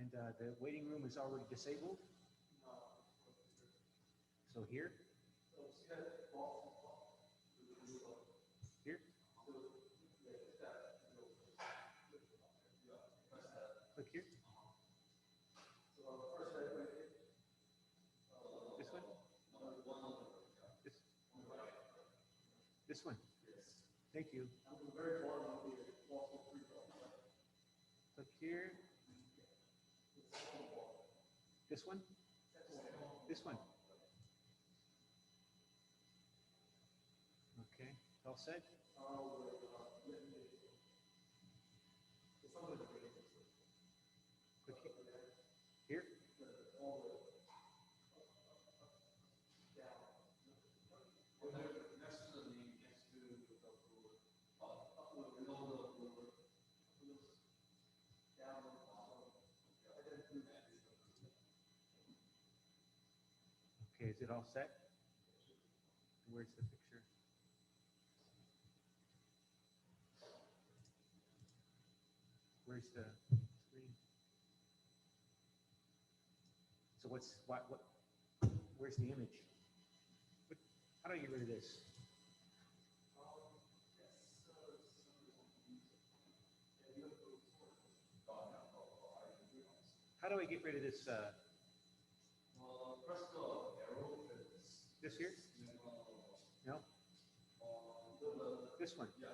And the waiting room is already disabled. So here? Here? Click here. This one? This one? Thank you. Click here. This one? This one? Okay, all set? Click here. Okay, is it all set? Where's the picture? Where's the screen? So where's the image? How do I get rid of this? How do I get rid of this? Press the arrow. This here? No? This one? Yeah.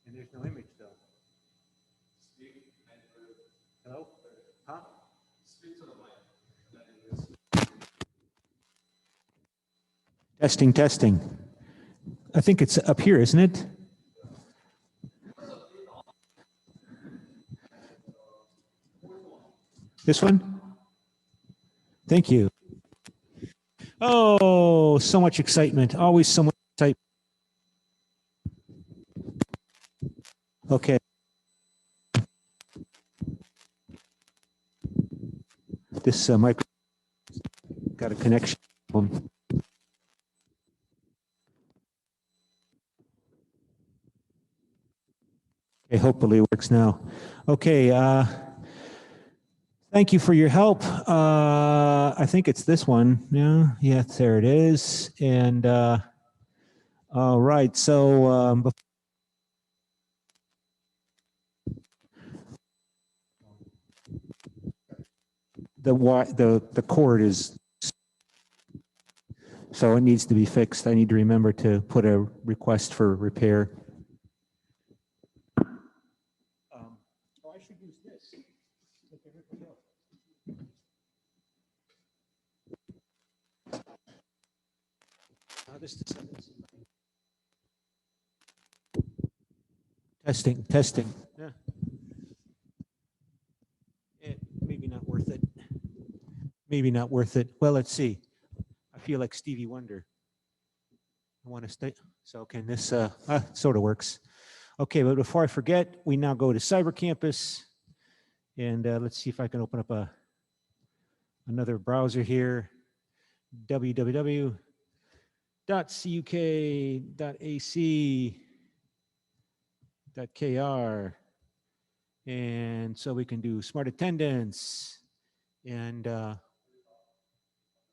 And there's no image though. Speak. Hello? Huh? Speak to the mic. Testing, testing. I think it's up here, isn't it? This one? Thank you. Oh, so much excitement. Always so much excitement. Okay. This micro got a connection problem. Okay, hopefully it works now. Okay, thank you for your help. I think it's this one. Yeah, there it is. And all right, so the cord is, so it needs to be fixed. I need to remember to put a request for repair. I should use this. Like everybody else. Testing. Yeah. Maybe not worth it. Maybe not worth it. Well, let's see. I feel like Stevie Wonder. I want to stay. So can this sort of works. Okay, but before I forget, we now go to Cyber Campus, and let's see if I can open up another browser here. www.cuk.ac.kr, and so we can do smart attendance, and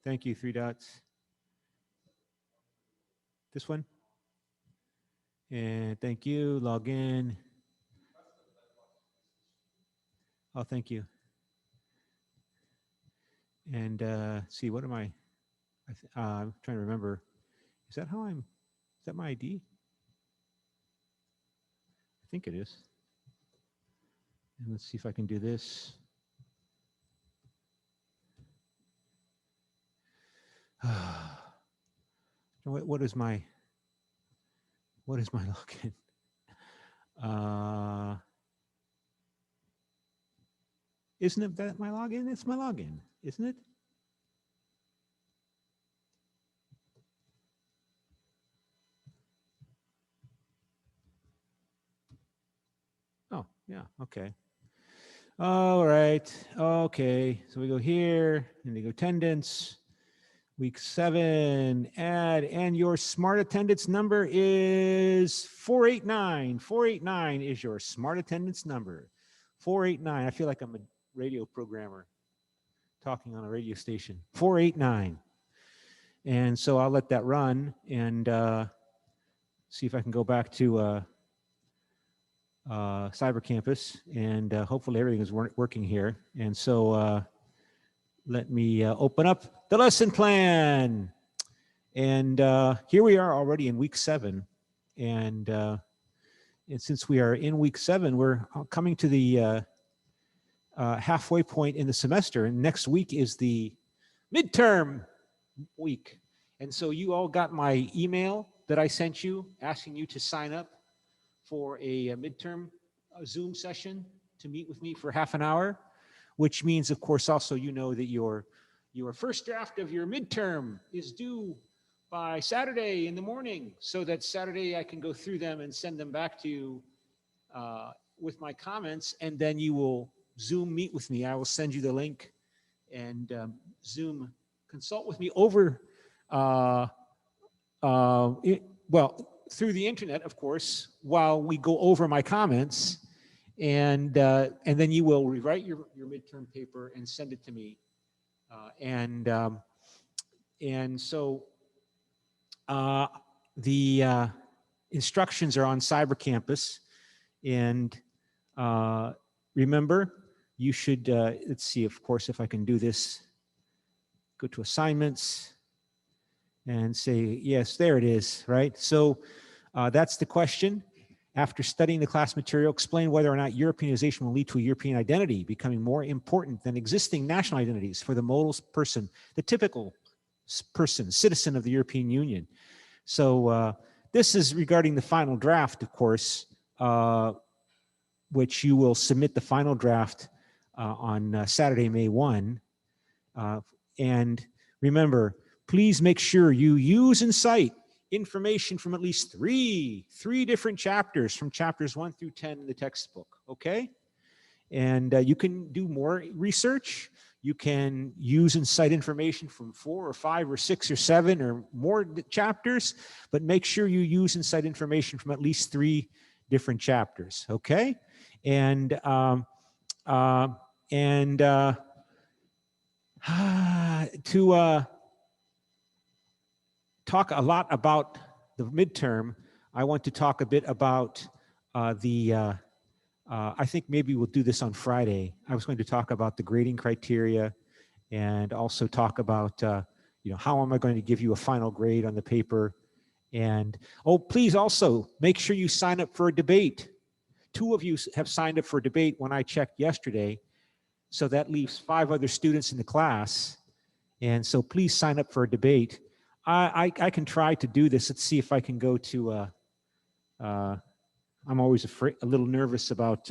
thank you, 3 dots. This one, and thank you, log in. Oh, thank you. And see, what am I? I'm trying to remember. Is that how I'm? Is that my ID? I think it is. And let's see if I can do this. What is my login? Isn't it that my login? It's my login, isn't it? Oh, yeah, okay. All right, okay. So we go here and we go attendance. Week 7, add, and your smart attendance number is 489. 489 is your smart attendance number. 489. I feel like I'm a radio programmer talking on a radio station. 489. And so I'll let that run and see if I can go back to Cyber Campus, and hopefully everything is working here. And so let me open up the lesson plan. And here we are already in week 7. And since we are in week 7, we're coming to the halfway point in the semester. And next week is the midterm week. And so you all got my email that I sent you asking you to sign up for a midterm Zoom session to meet with me for half an hour, which means, of course, also you know that your first draft of your midterm is due by Saturday in the morning, so that Saturday I can go through them and send them back to you with my comments, and then you will Zoom meet with me. I will send you the link and Zoom consult with me over, through the internet, of course, while we go over my comments, and then you will rewrite your midterm paper and send it to me, and so the instructions are on Cyber Campus, and remember, you should let's see, of course, if I can do this. Go to assignments and say, yes, there it is, right? So that's the question. After studying the class material, explain whether or not Europeanization will lead to a European identity becoming more important than existing national identities for the modal person, the typical person, citizen of the European Union. So this is regarding the final draft, of course, which you will submit the final draft on Saturday, May 1. And remember, please make sure you use and cite information from at least three different chapters, from chapters 1 through 10 in the textbook, okay? And you can do more research. You can use and cite information from 4 or 5 or 6 or 7 or more chapters, but make sure you use and cite information from at least 3 different chapters, okay? And to talk a lot about the midterm, I want to talk a bit about I think maybe we'll do this on Friday. I was going to talk about the grading criteria and also talk about, how am I going to give you a final grade on the paper? And, oh, please also make sure you sign up for a debate. 2 of you have signed up for a debate when I checked yesterday. So that leaves 5 other students in the class. And so please sign up for a debate. I can try to do this. Let's see if I can go to, I'm always a little nervous about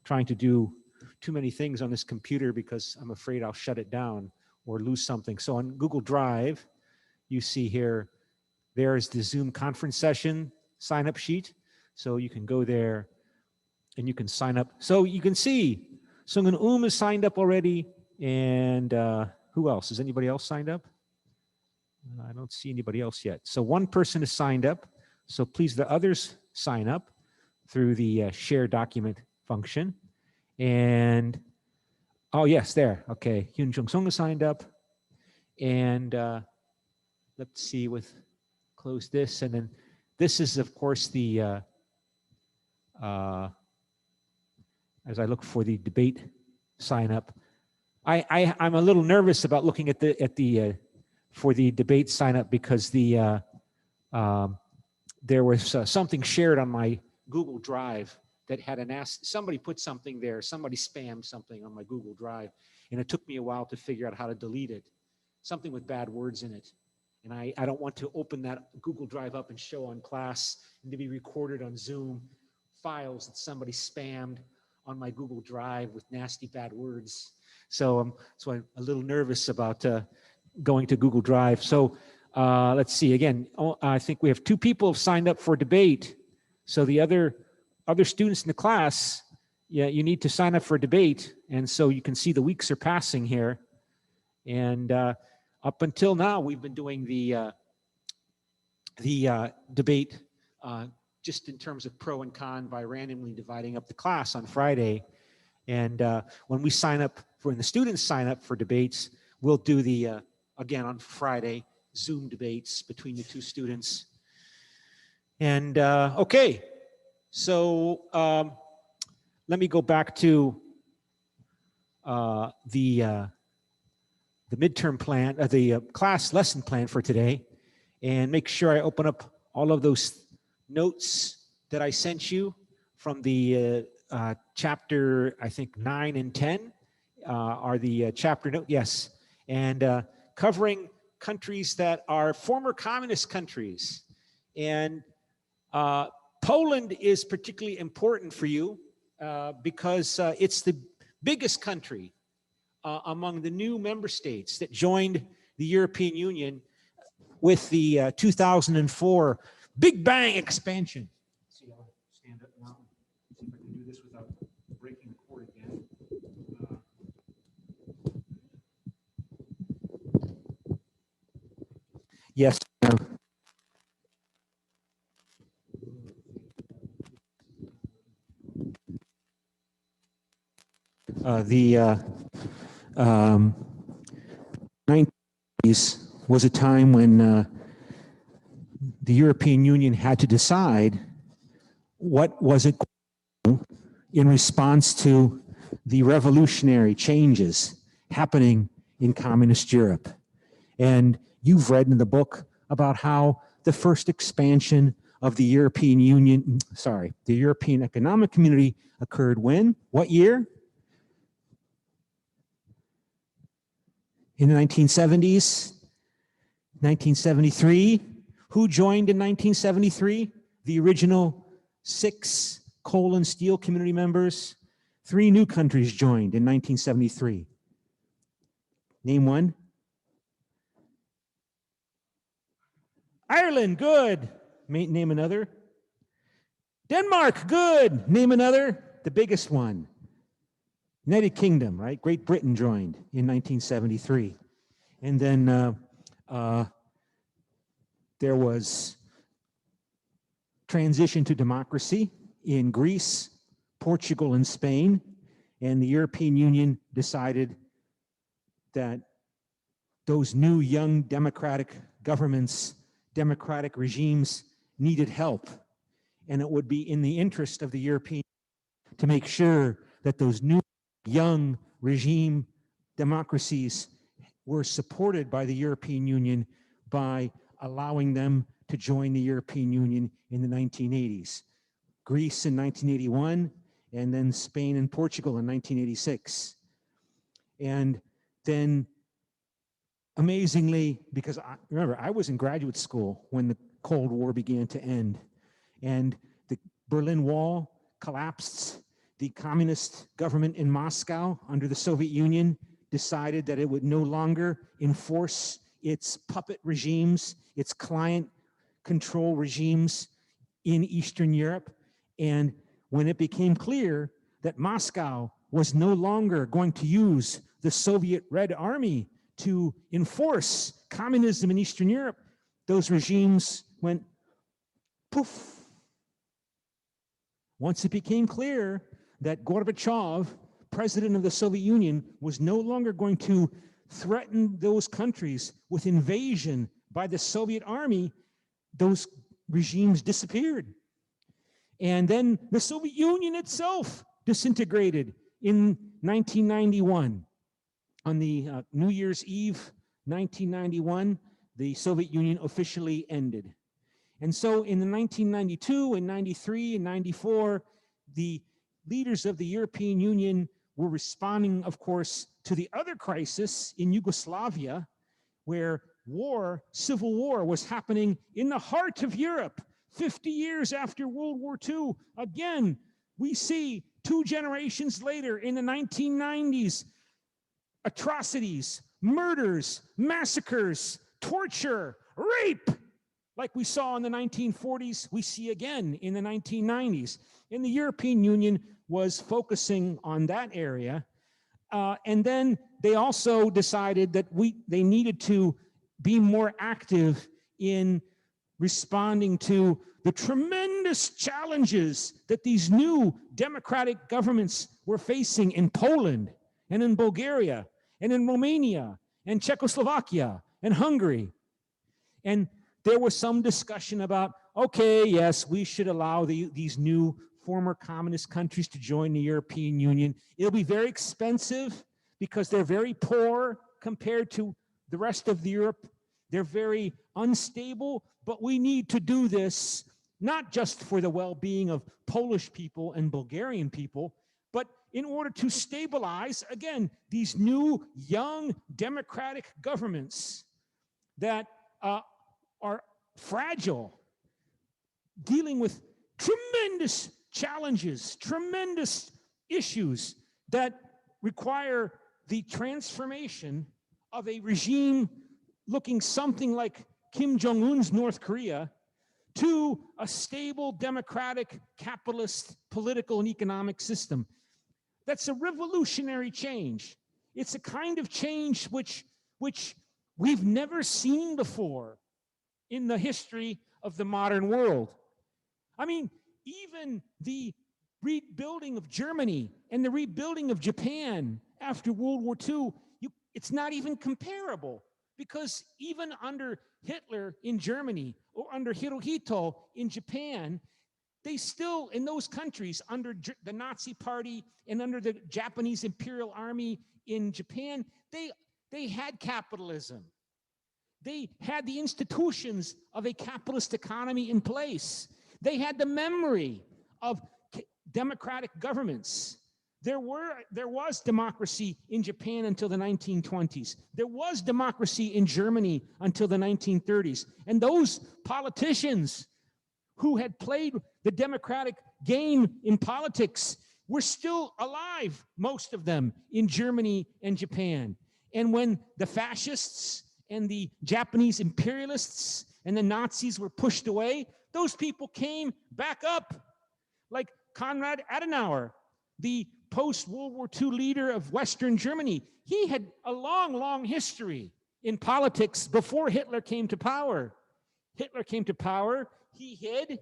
trying to do too many things on this computer because I'm afraid I'll shut it down or lose something. So on Google Drive, you see here, there's the Zoom conference session sign-up sheet. So you can go there and you can sign up. So you can see, Sungun is signed up already. And who else? Is anybody else signed up? I don't see anybody else yet. So 1 person is signed up. So please, the others sign up through the share document function. And, oh, yes, there. Okay, Hyun Jung Sung is signed up. And let's see, close this. And then this is, of course, the, as I look for the debate sign up. I'm a little nervous about looking at the for the debate sign up because there was something shared on my Google Drive that had somebody put something there, somebody spammed something on my Google Drive, and it took me a while to figure out how to delete it, something with bad words in it. And I don't want to open that Google Drive up and show on class and to be recorded on Zoom files that somebody spammed on my Google Drive with nasty bad words. So I'm a little nervous about going to Google Drive. So let's see, again, I think we have 2 people have signed up for debate. So the other students in the class, yeah, you need to sign up for a debate. And so you can see the weeks are passing here. And up until now, we've been doing the debate just in terms of pro and con by randomly dividing up the class on Friday. And when we sign up, when the students sign up for debates, we'll do the, again on Friday, Zoom debates between the two students. And okay, so let me go back to the midterm plan, the class lesson plan for today, and make sure I open up all of those notes that I sent you from the chapter, I think 9 and 10 are the chapter note, yes, and covering countries that are former communist countries. And Poland is particularly important for you because it's the biggest country among the new member states that joined the European Union with the 2004 Big Bang expansion. Let's see, I'll stand up now. See if I can do this without breaking the cord again. Yes. The 1990s was a time when the European Union had to decide what was it in response to the revolutionary changes happening in communist Europe. And you've read in the book about how the first expansion of the European Union, the European Economic Community occurred when? What year? In the 1970s? 1973? Who joined in 1973? The original 6 coal and steel community members. 3 new countries joined in 1973. Name one. Ireland, good. Name another. Denmark, good. Name another. The biggest one. United Kingdom, right? Great Britain joined in 1973. And then there was transition to democracy in Greece, Portugal, and Spain. And the European Union decided that those new young democratic governments, democratic regimes needed help. And it would be in the interest of the European to make sure that those new young regime democracies were supported by the European Union by allowing them to join the European Union in the 1980s. Greece in 1981, and then Spain and Portugal in 1986. And then amazingly, because remember, I was in graduate school when the Cold War began to end, and the Berlin Wall collapsed. The communist government in Moscow under the Soviet Union decided that it would no longer enforce its puppet regimes, its client control regimes in Eastern Europe. And when it became clear that Moscow was no longer going to use the Soviet Red Army to enforce communism in Eastern Europe, those regimes went poof. Once it became clear that Gorbachev, president of the Soviet Union, was no longer going to threaten those countries with invasion by the Soviet army, those regimes disappeared. And then the Soviet Union itself disintegrated in 1991. On the New Year's Eve, 1991, the Soviet Union officially ended. And so in the 1992 and 93 and 94, the leaders of the European Union were responding, of course, to the other crisis in Yugoslavia, where war, civil war, was happening in the heart of Europe. 50 years after World War II, again, we see 2 generations later in the 1990s, atrocities, murders, massacres, torture, rape, like we saw in the 1940s, we see again in the 1990s. And the European Union was focusing on that area. And then they also decided that they needed to be more active in responding to the tremendous tremendous challenges that these new democratic governments were facing in Poland and in Bulgaria and in Romania and Czechoslovakia and Hungary. And there was some discussion about, okay, yes, we should allow these new former communist countries to join the European Union. It'll be very expensive because they're very poor compared to the rest of Europe. They're very unstable, but we need to do this not just for the well-being of Polish people and Bulgarian people, but in order to stabilize, again, these new, young, democratic governments that are fragile, dealing with tremendous challenges, tremendous issues that require the transformation of a regime looking something like Kim Jong-un's North Korea to a stable, democratic, capitalist, political and economic system. That's a revolutionary change. It's a kind of change which we've never seen before in the history of the modern world. I mean, even the rebuilding of Germany and the rebuilding of Japan after World War II, it's not even comparable, because even under Hitler in Germany or under Hirohito in Japan, they still, in those countries, under the Nazi Party and under the Japanese Imperial Army in Japan, they had capitalism. They had the institutions of a capitalist economy in place. They had the memory of democratic governments. There was democracy in Japan until the 1920s. There was democracy in Germany until the 1930s. And those politicians who had played the democratic game in politics were still alive, most of them, in Germany and Japan. And when the fascists and the Japanese imperialists and the Nazis were pushed away, those people came back up, like Konrad Adenauer, the post-World War II leader of Western Germany. He had a long, long history in politics before Hitler came to power. Hitler came to power, he hid,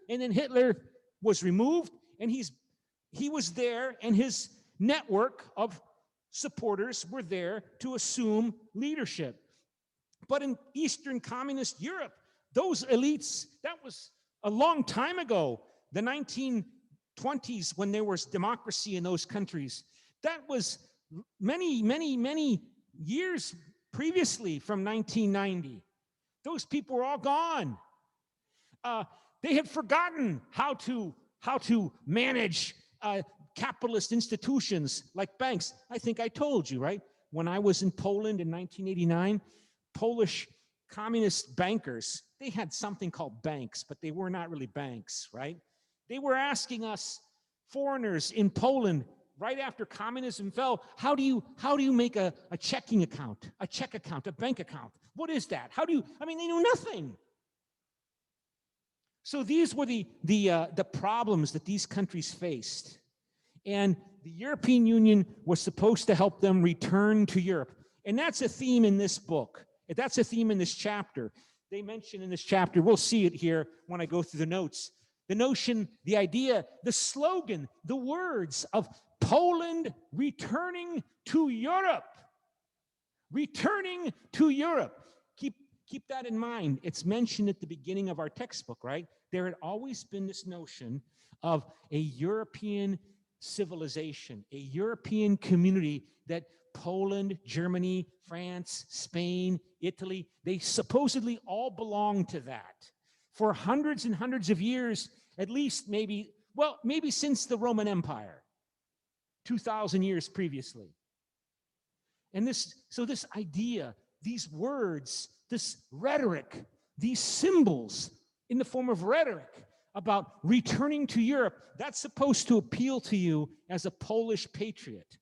and then Hitler was removed, and he was there, and his network of supporters were there to assume leadership. But in Eastern Communist Europe, those elites, that was a long time ago, the 1920s, when there was democracy in those countries. That was many, many, many years previously from 1990. Those people were all gone. They had forgotten how to manage capitalist institutions like banks. I think I told you, right? When I was in Poland in 1989, Polish communist bankers, they had something called banks, but they were not really banks, right? They were asking us, foreigners in Poland, right after communism fell, how do you make a checking account, a check account, a bank account? What is that? How do you, I mean, they knew nothing. So these were the problems that these countries faced. And the European Union was supposed to help them return to Europe. And that's a theme in this book. That's a theme in this chapter. They mention in this chapter, we'll see it here when I go through the notes, the notion, the idea, the slogan, the words of Poland returning to Europe. Returning to Europe. Keep that in mind. It's mentioned at the beginning of our textbook, right? There had always been this notion of a European civilization, a European community that Poland, Germany, France, Spain, Italy, they supposedly all belonged to that. For hundreds and hundreds of years, at least maybe since the Roman Empire, 2,000 years previously. And this idea, these words, this rhetoric, these symbols in the form of rhetoric about returning to Europe, that's supposed to appeal to you as a Polish patriot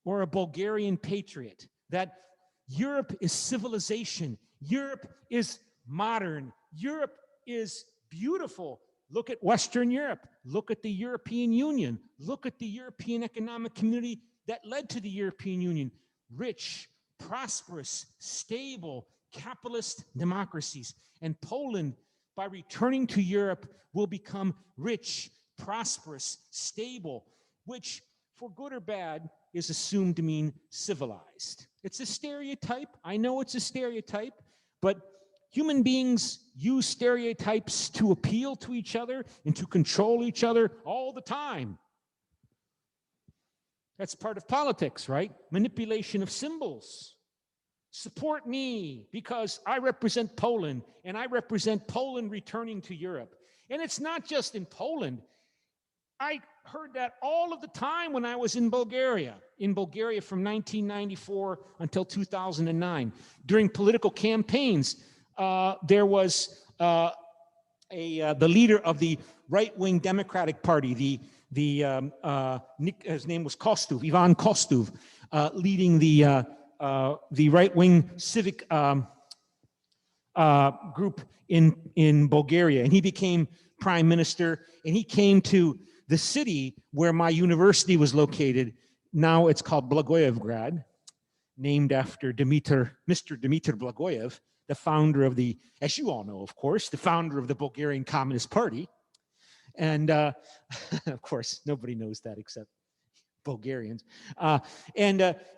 or a Bulgarian patriot, that Europe is civilization, Europe is modern, Europe is beautiful. Look at Western Europe, look at the European Union, look at the European Economic Community that led to the European Union. Rich, prosperous, stable, capitalist democracies. And Poland, by returning to Europe, will become rich, prosperous, stable, which, for good or bad, is assumed to mean civilized. It's a stereotype. I know it's a stereotype, but human beings use stereotypes to appeal to each other and to control each other all the time. That's part of politics, right? Manipulation of symbols. Support me because I represent Poland, and I represent Poland returning to Europe. And it's not just in Poland. I heard that all of the time when I was in Bulgaria from 1994 until 2009. During political campaigns, there was the leader of the right-wing Democratic Party, his name was Kostov, Ivan Kostov, leading the right-wing civic group in Bulgaria, and he became prime minister, and he came to the city where my university was located. Now it's called Blagoevgrad, named after Mr. Dimitar Blagoev, the founder of the, as you all know, of course, the founder of the Bulgarian Communist Party. And of course, nobody knows that except Bulgarians.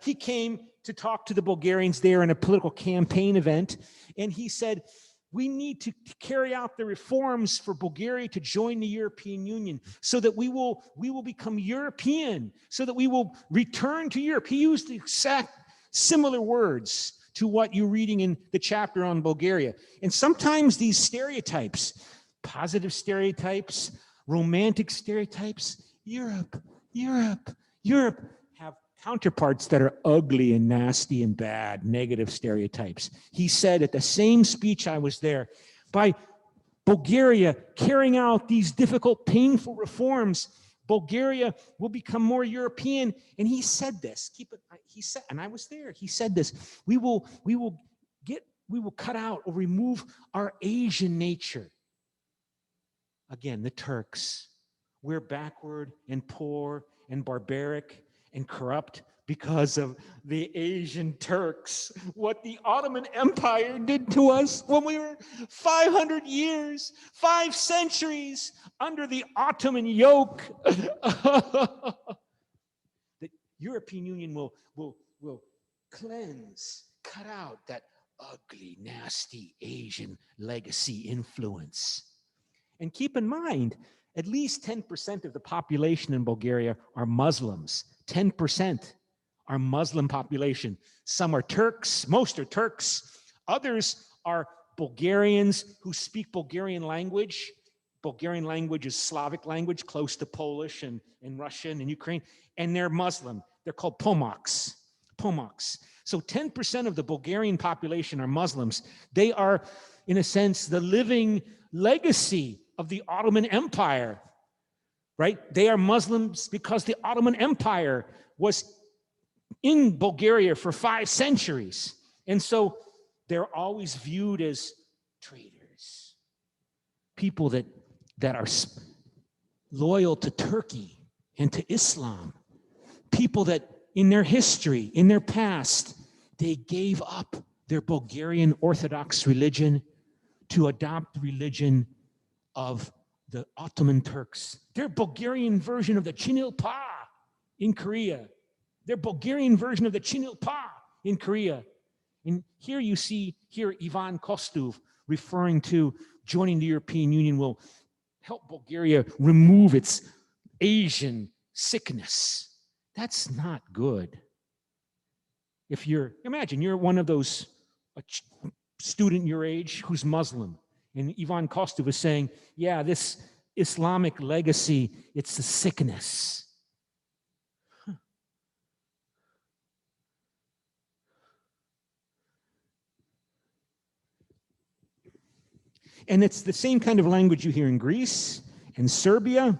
He came to talk to the Bulgarians there in a political campaign event. And he said, we need to carry out the reforms for Bulgaria to join the European Union so that we will become European, so that we will return to Europe. He used the exact similar words to what you're reading in the chapter on Bulgaria. And sometimes these stereotypes, positive stereotypes, romantic stereotypes, Europe, have counterparts that are ugly and nasty and bad, negative stereotypes. He said at the same speech I was there, by Bulgaria carrying out these difficult, painful reforms, Bulgaria will become more European. And he said this, he said, and I was there, he said this, we will cut out or remove our Asian nature. Again, the Turks. We're backward and poor and barbaric and corrupt because of the Asian Turks. What the Ottoman Empire did to us when we were 500 years, 5 centuries under the Ottoman yoke. The European Union will cleanse, cut out that ugly, nasty Asian legacy influence. And keep in mind, at least 10% of the population in Bulgaria are Muslims. 10% are Muslim population. Some are Turks, most are Turks. Others are Bulgarians who speak Bulgarian language. Bulgarian language is Slavic language, close to Polish and Russian and Ukraine, and they're Muslim. They're called Pomaks. So 10% of the Bulgarian population are Muslims. They are, in a sense, the living legacy of the Ottoman Empire, right? They are Muslims because the Ottoman Empire was in Bulgaria for 5 centuries. And so they're always viewed as traitors, people that are loyal to Turkey and to Islam, people that in their history, in their past, they gave up their Bulgarian Orthodox religion to adopt the religion of the Ottoman Turks. Their Bulgarian version of the Chinilpa in Korea. Their Bulgarian version of the Chinilpa in Korea. And here you see, Ivan Kostov referring to joining the European Union will help Bulgaria remove its Asian sickness. That's not good. Imagine you're one of those, a student your age who's Muslim. And Ivan Kostov was saying, yeah, this Islamic legacy, it's a sickness. And it's the same kind of language you hear in Greece and Serbia,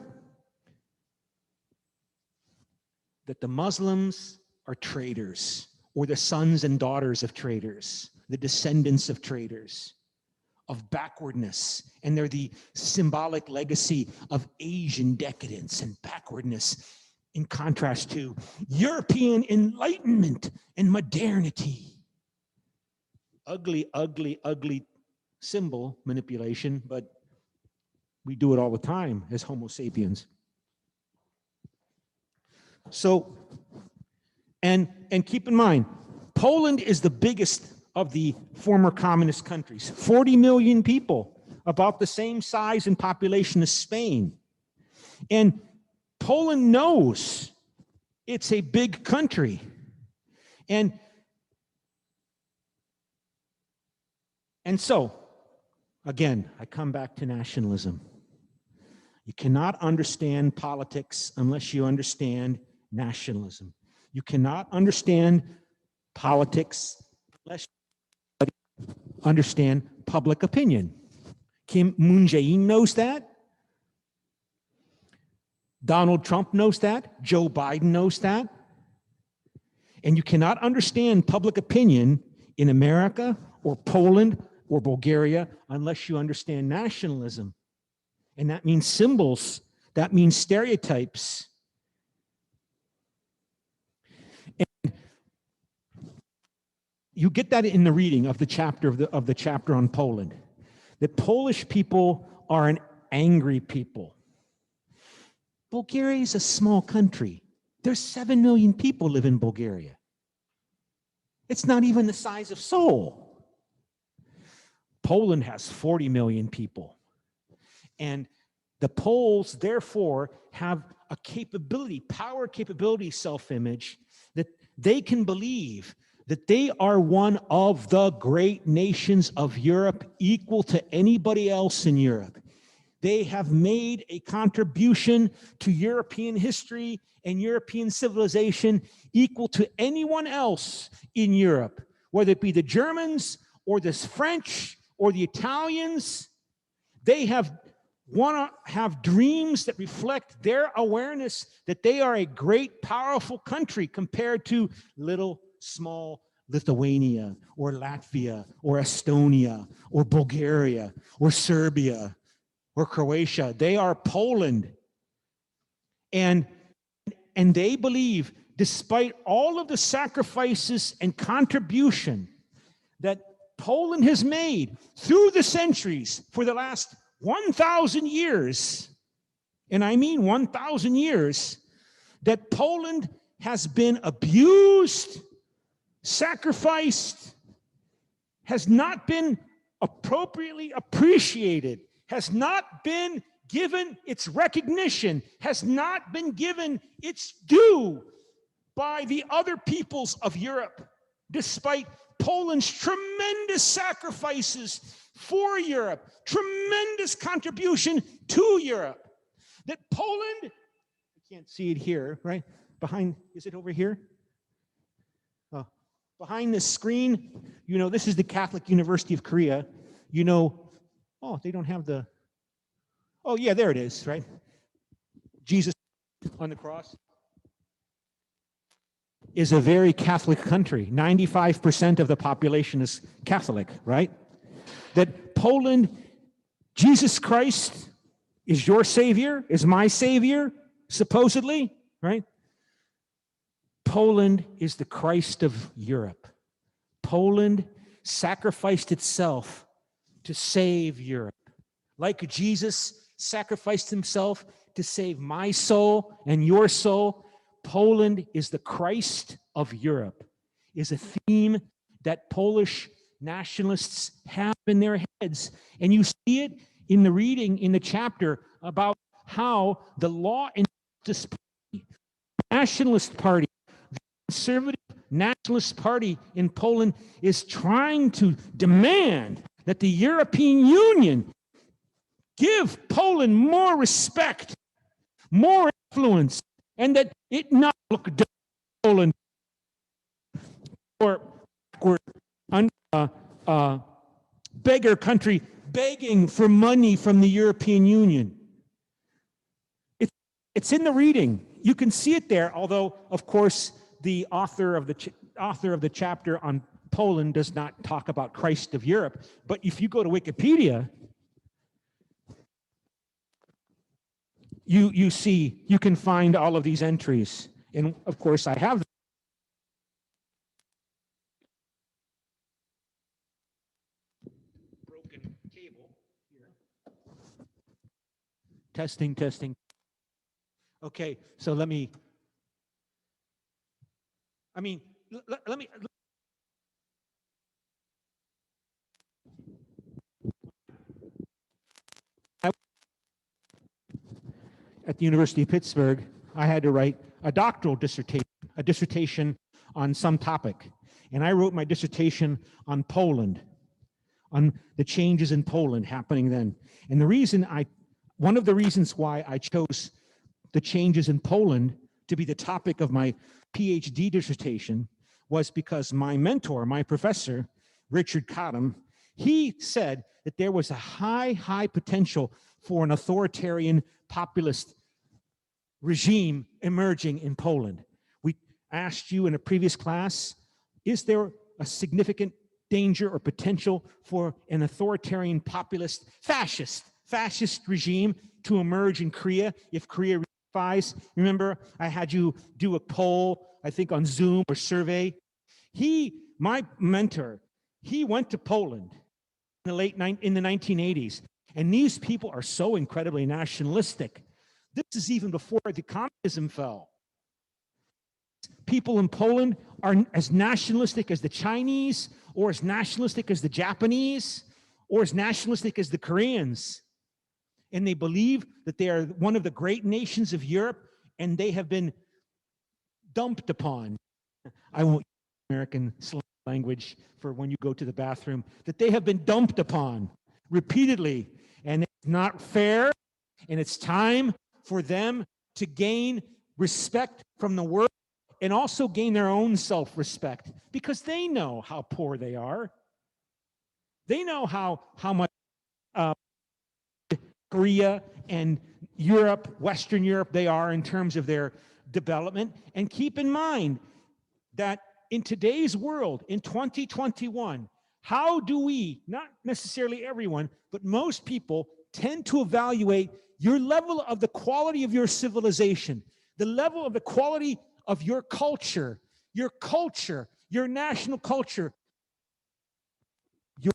that the Muslims are traitors, or the sons and daughters of traitors, the descendants of traitors, of backwardness, and they're the symbolic legacy of Asian decadence and backwardness in contrast to European enlightenment and modernity. Ugly, ugly, ugly symbol manipulation, but we do it all the time as Homo sapiens. So, and keep in mind, Poland is the biggest of the former communist countries. 40 million people, about the same size and population as Spain. And Poland knows it's a big country. And so, again, I come back to nationalism. You cannot understand politics unless you understand nationalism. You cannot understand politics unless you understand public opinion. Kim Moon Jae-in knows that. Donald Trump knows that. Joe Biden knows that. And you cannot understand public opinion in America or Poland or Bulgaria unless you understand nationalism. And that means symbols. That means stereotypes. And you get that in the reading of the chapter of the chapter on Poland. That Polish people are an angry people. Bulgaria is a small country. There's 7 million people live in Bulgaria. It's not even the size of Seoul. Poland has 40 million people. And the Poles, therefore, have a capability, power capability self-image, that they can believe that they are one of the great nations of Europe, equal to anybody else in Europe. They have made a contribution to European history and European civilization equal to anyone else in Europe, whether it be the Germans or the French or the Italians. They want to have dreams that reflect their awareness that they are a great, powerful country compared to little, small Lithuania or Latvia or Estonia or Bulgaria or Serbia or Croatia. They are Poland. And they believe, despite all of the sacrifices and contribution that Poland has made through the centuries for the last 1,000 years, and I mean 1,000 years, that Poland has been abused, sacrificed, has not been appropriately appreciated, has not been given its recognition, has not been given its due by the other peoples of Europe, despite Poland's tremendous sacrifices for Europe, tremendous contribution to Europe. That Poland, I can't see it here, right? Behind, is it over here? Oh, behind the screen, you know, this is the Catholic University of Korea. You know, oh, they don't have the, oh yeah, there it is, right? Jesus on the cross is a very Catholic country. 95% of the population is Catholic, right? That Poland, Jesus Christ is your savior, is my savior, supposedly, right? Poland is the Christ of Europe. Poland sacrificed itself to save Europe. Like Jesus sacrificed himself to save my soul and your soul, Poland is the Christ of Europe, is a theme that Polish nationalists have in their heads. And you see it in the reading in the chapter about how the Law and Justice Party, Nationalist Party, the conservative nationalist party in Poland is trying to demand that the European Union give Poland more respect, more influence, and that it not look down on Poland or beggar country begging for money from the European Union. It's in the reading. You can see it there, although, of course, the author of the chapter on Poland does not talk about Christ of Europe. But if you go to Wikipedia, you see, you can find all of these entries. And of course, I have them. Broken Testing, testing. Okay, so let me, let me, at the University of Pittsburgh, I had to write a doctoral dissertation on some topic. And I wrote my dissertation on Poland, on the changes in Poland happening then. And one of the reasons why I chose the changes in Poland to be the topic of my PhD dissertation was because my mentor, my professor, Richard Cottam, he said that there was a high potential for an authoritarian populist regime emerging in Poland. We asked you in a previous class, is there a significant danger or potential for an authoritarian populist fascist regime to emerge in Korea if Korea reunifies? Remember, I had you do a poll, I think on Zoom or survey. My mentor, he went to Poland in the 1980s, and these people are so incredibly nationalistic. This is even before the communism fell. People in Poland are as nationalistic as the Chinese, or as nationalistic as the Japanese, or as nationalistic as the Koreans. And they believe that they are one of the great nations of Europe, and they have been dumped upon. I won't use American slang language for when you go to the bathroom, that they have been dumped upon repeatedly, and it's not fair, and it's time for them to gain respect from the world and also gain their own self-respect, because they know how poor they are. They know how much Korea and Europe, Western Europe, they are in terms of their development. And keep in mind that in today's world, in 2021, how do we, not necessarily everyone, but most people tend to evaluate your level of the quality of your civilization, the level of the quality of your culture, your national culture, your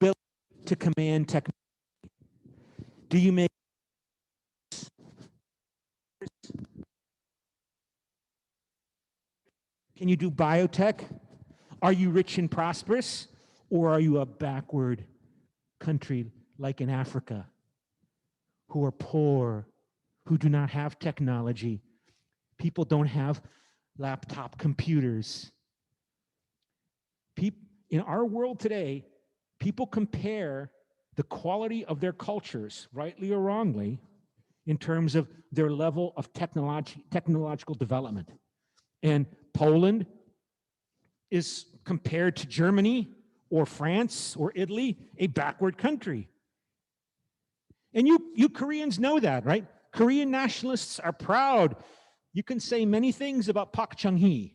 ability to command technology. Do you make Can you do biotech? Are you rich and prosperous? Or are you a backward country like in Africa, who are poor, who do not have technology? People don't have laptop computers. In our world today, people compare the quality of their cultures, rightly or wrongly, in terms of their level of technological development. And Poland is compared to Germany or France or Italy, a backward country. And you Koreans know that, right? Korean nationalists are proud. You can say many things about Park Chung-hee,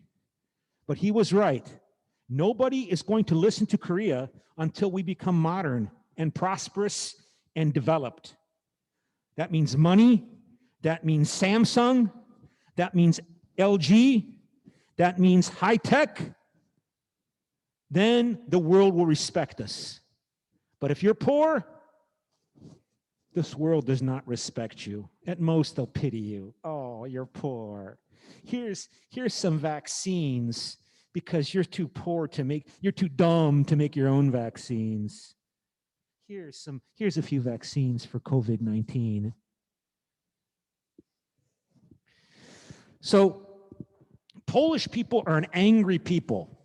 but he was right. Nobody is going to listen to Korea until we become modern and prosperous and developed. That means money, that means Samsung, that means LG, that means high tech. Then the world will respect us. But if you're poor, this world does not respect you. At most, they'll pity you. Oh, you're poor. Here's some vaccines because you're too dumb to make your own vaccines. Here's a few vaccines for COVID-19. So Polish people are an angry people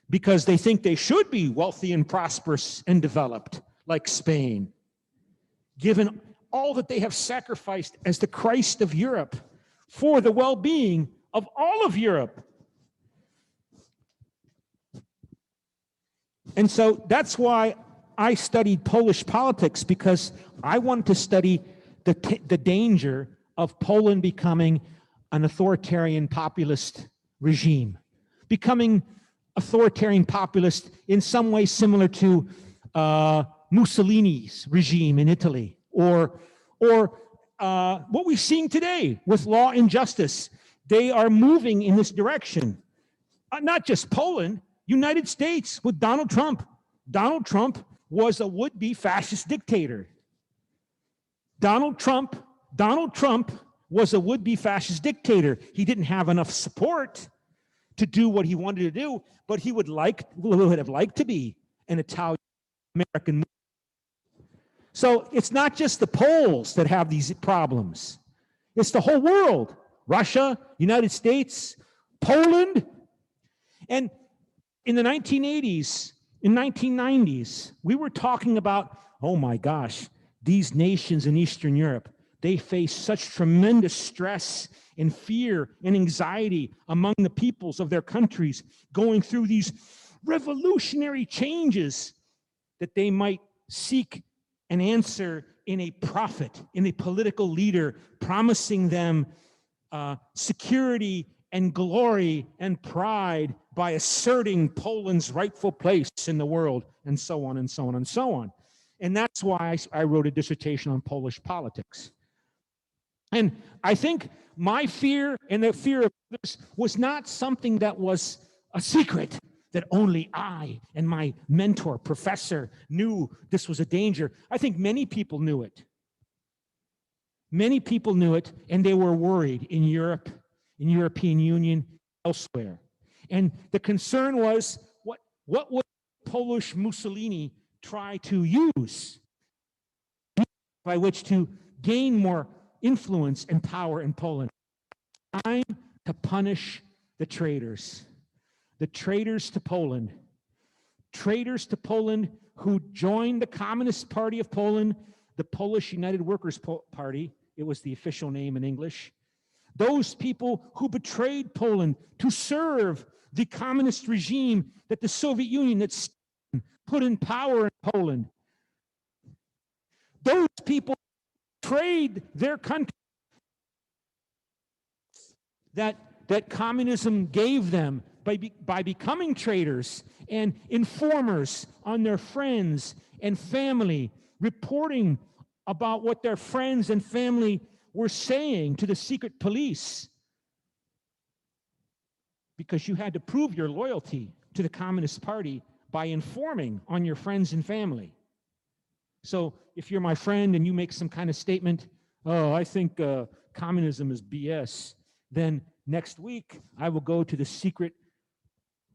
because they think they should be wealthy and prosperous and developed like Spain, given all that they have sacrificed as the Christ of Europe for the well-being of all of Europe. And so that's why I studied Polish politics, because I wanted to study the danger of Poland becoming an authoritarian populist regime, becoming authoritarian populist in some way similar to Mussolini's regime in Italy, or what we're seeing today with Law and Justice. They are moving in this direction. Not just Poland, United States with Donald Trump. Donald Trump was a would-be fascist dictator. Donald Trump was a would-be fascist dictator. He didn't have enough support to do what he wanted to do, but he would have liked to be an Italian American. So it's not just the Poles that have these problems. It's the whole world. Russia, United States, Poland. And in the 1980s, in 1990s, we were talking about, oh my gosh, these nations in Eastern Europe, they face such tremendous stress and fear and anxiety among the peoples of their countries, going through these revolutionary changes, that they might seek an answer in a prophet, in a political leader, promising them security and glory and pride by asserting Poland's rightful place in the world, and so on and so on and so on. And that's why I wrote a dissertation on Polish politics. And I think my fear and the fear of others was not something that was a secret, that only I and my mentor, professor, knew this was a danger. I think many people knew it. Many people knew it, and they were worried in Europe, in European Union, elsewhere. And the concern was, what would Polish Mussolini try to use by which to gain more influence and power in Poland? Time to punish the traitors to Poland. Traitors to Poland who joined the Communist Party of Poland, the Polish United Workers' Party, it was the official name in English. Those people who betrayed Poland to serve the communist regime that the Soviet Union that put in power in Poland. Those people betrayed their country that communism gave them by becoming traitors and informers on their friends and family, reporting about what their friends and family were saying to the secret police, because you had to prove your loyalty to the Communist Party by informing on your friends and family. So if you're my friend and you make some kind of statement, oh, I think communism is BS, then next week I will go to the secret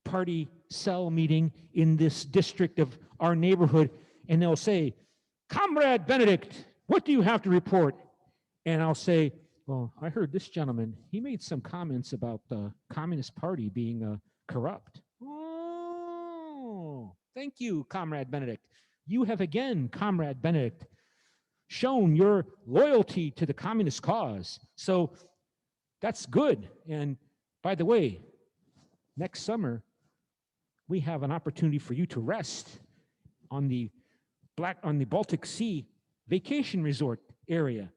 party cell meeting in this district of our neighborhood, and they'll say, Comrade Benedict, what do you have to report? And I'll say, well, I heard this gentleman, he made some comments about the Communist Party being corrupt. Oh, thank you, Comrade Benedict. You have again, Comrade Benedict, shown your loyalty to the communist cause. So that's good. And by the way, next summer, we have an opportunity for you to rest on the Baltic Sea vacation resort area,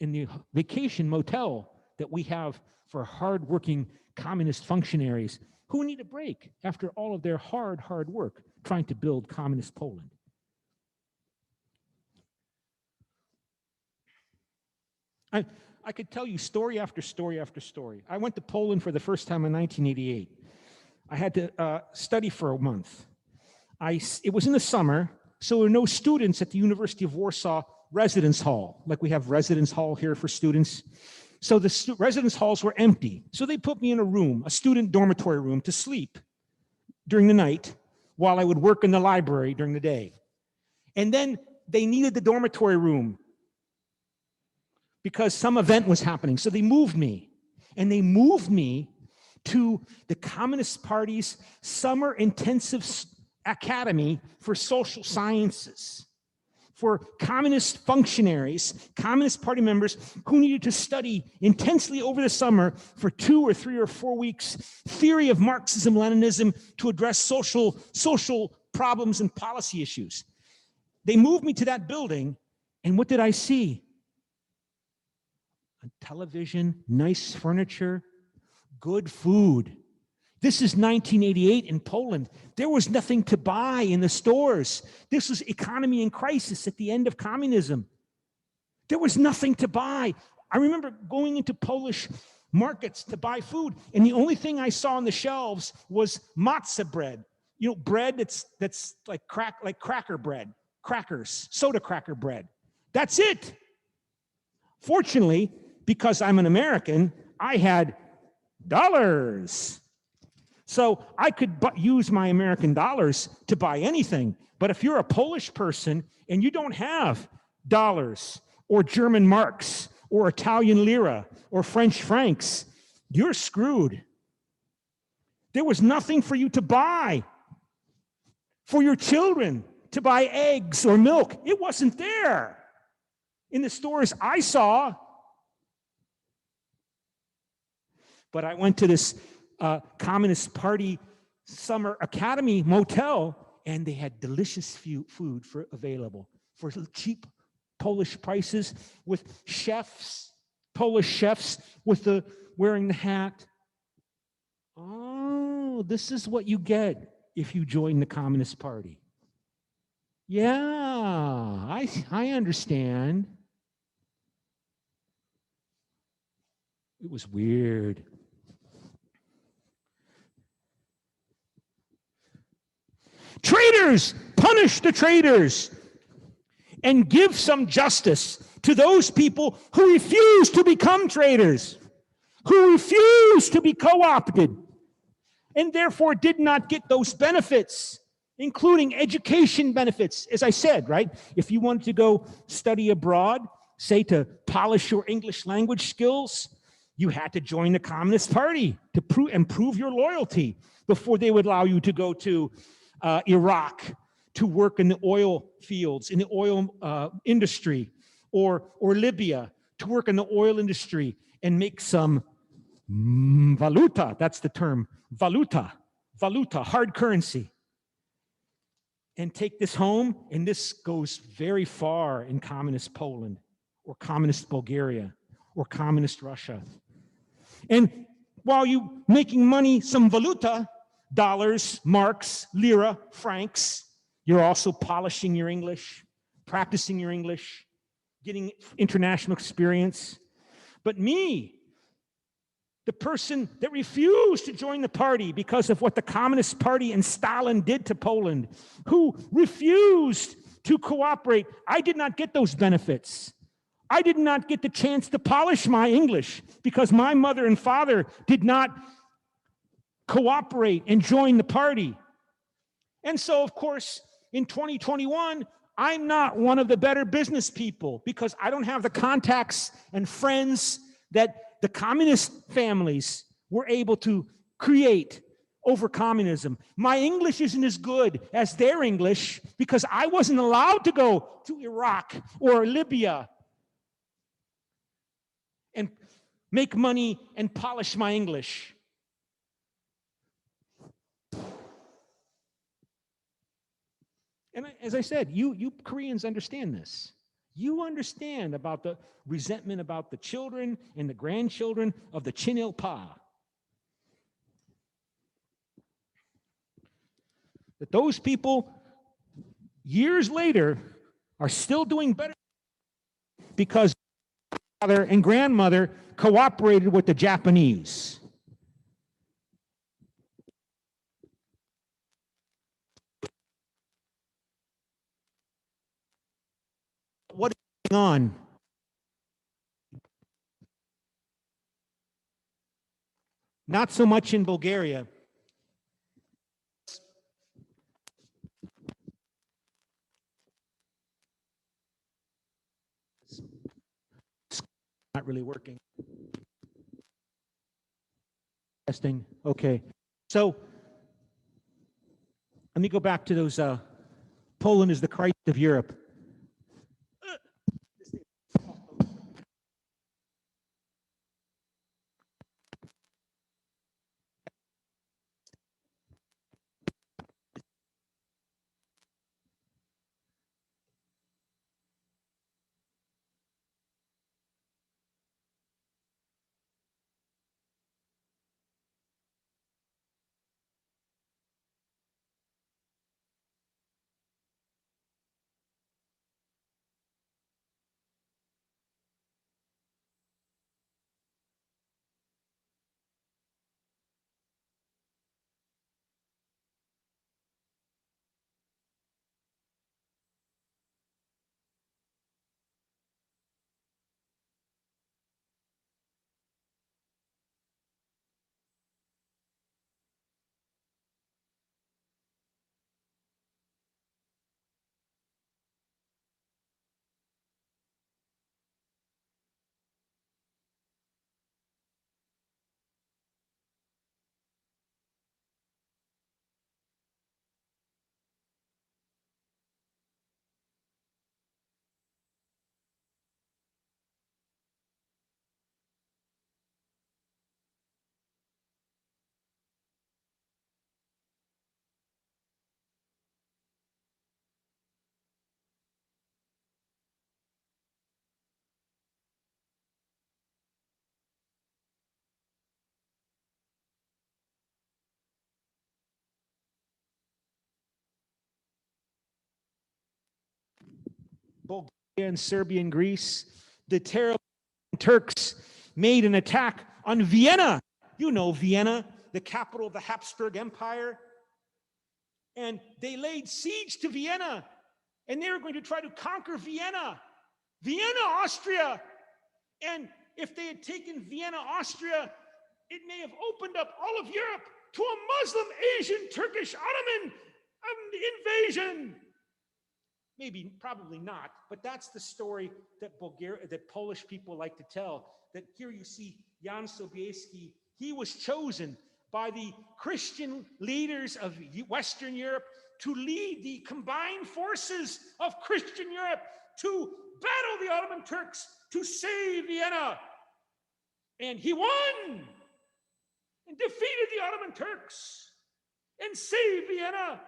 in the vacation motel that we have for hardworking communist functionaries who need a break after all of their hard work trying to build communist Poland. I could tell you story after story after story. I went to Poland for the first time in 1988. I had to study for a month. It was in the summer, so there were no students at the University of Warsaw residence hall, like we have residence hall here for students. So the residence halls were empty. So they put me in a room, a student dormitory room, to sleep during the night while I would work in the library during the day. And then they needed the dormitory room because some event was happening. So they moved me, and they moved me to the Communist Party's Summer Intensive Academy for Social Sciences, for communist functionaries, Communist Party members who needed to study intensely over the summer for 2 or 3 or 4 weeks theory of Marxism, Leninism to address social problems and policy issues. They moved me to that building, and what did I see? A television, nice furniture, good food. This is 1988 in Poland. There was nothing to buy in the stores. This was economy in crisis at the end of communism. There was nothing to buy. I remember going into Polish markets to buy food, and the only thing I saw on the shelves was matzah bread. You know, bread that's like cracker bread, crackers, soda cracker bread. That's it. Fortunately, because I'm an American, I had dollars. So I could use my American dollars to buy anything. But if you're a Polish person and you don't have dollars or German marks or Italian lira or French francs, you're screwed. There was nothing for you to buy. For your children to buy eggs or milk, it wasn't there in the stores I saw. But I went to this Communist Party Summer Academy motel, and they had delicious food available for cheap Polish prices with chefs, Polish chefs with wearing the hat. Oh, this is what you get if you join the Communist Party. Yeah, I understand. It was weird. Traitors, punish the traitors and give some justice to those people who refuse to become traitors, who refuse to be co-opted, and therefore did not get those benefits, including education benefits. As I said, right? If you wanted to go study abroad, say to polish your English language skills, you had to join the Communist Party to prove your loyalty before they would allow you to go to Iraq to work in the oil fields, in the oil industry, or Libya to work in the oil industry and make some valuta. That's the term, valuta, hard currency. And take this home, and this goes very far in communist Poland or communist Bulgaria or communist Russia. And while you making money, some valuta, dollars, marks, lira, francs, you're also polishing your English, practicing your English, getting international experience. But me, the person that refused to join the party because of what the Communist Party and Stalin did to Poland, who refused to cooperate, I did not get those benefits. I did not get the chance to polish my English because my mother and father did not cooperate and join the party. And so, of course, in 2021, I'm not one of the better business people because I don't have the contacts and friends that the communist families were able to create over communism. My English isn't as good as their English because I wasn't allowed to go to Iraq or Libya and make money and polish my English. And as I said, you Koreans understand this. You understand about the resentment about the children and the grandchildren of the Chinilpa. That those people, years later, are still doing better because father and grandmother cooperated with the Japanese. What is going on? Not so much in Bulgaria. It's not really working. Testing. Okay. So let me go back to those. Poland is the Christ of Europe. Bulgaria and Serbia and Greece, the terrible Turks made an attack on Vienna. You know Vienna, the capital of the Habsburg Empire. And they laid siege to Vienna. And they were going to try to conquer Vienna, Austria. And if they had taken Vienna, Austria, it may have opened up all of Europe to a Muslim, Asian, Turkish, Ottoman invasion. Maybe, probably not, but that's the story that Polish people like to tell. That here you see Jan Sobieski. He was chosen by the Christian leaders of Western Europe to lead the combined forces of Christian Europe to battle the Ottoman Turks to save Vienna. And he won and defeated the Ottoman Turks and saved Vienna,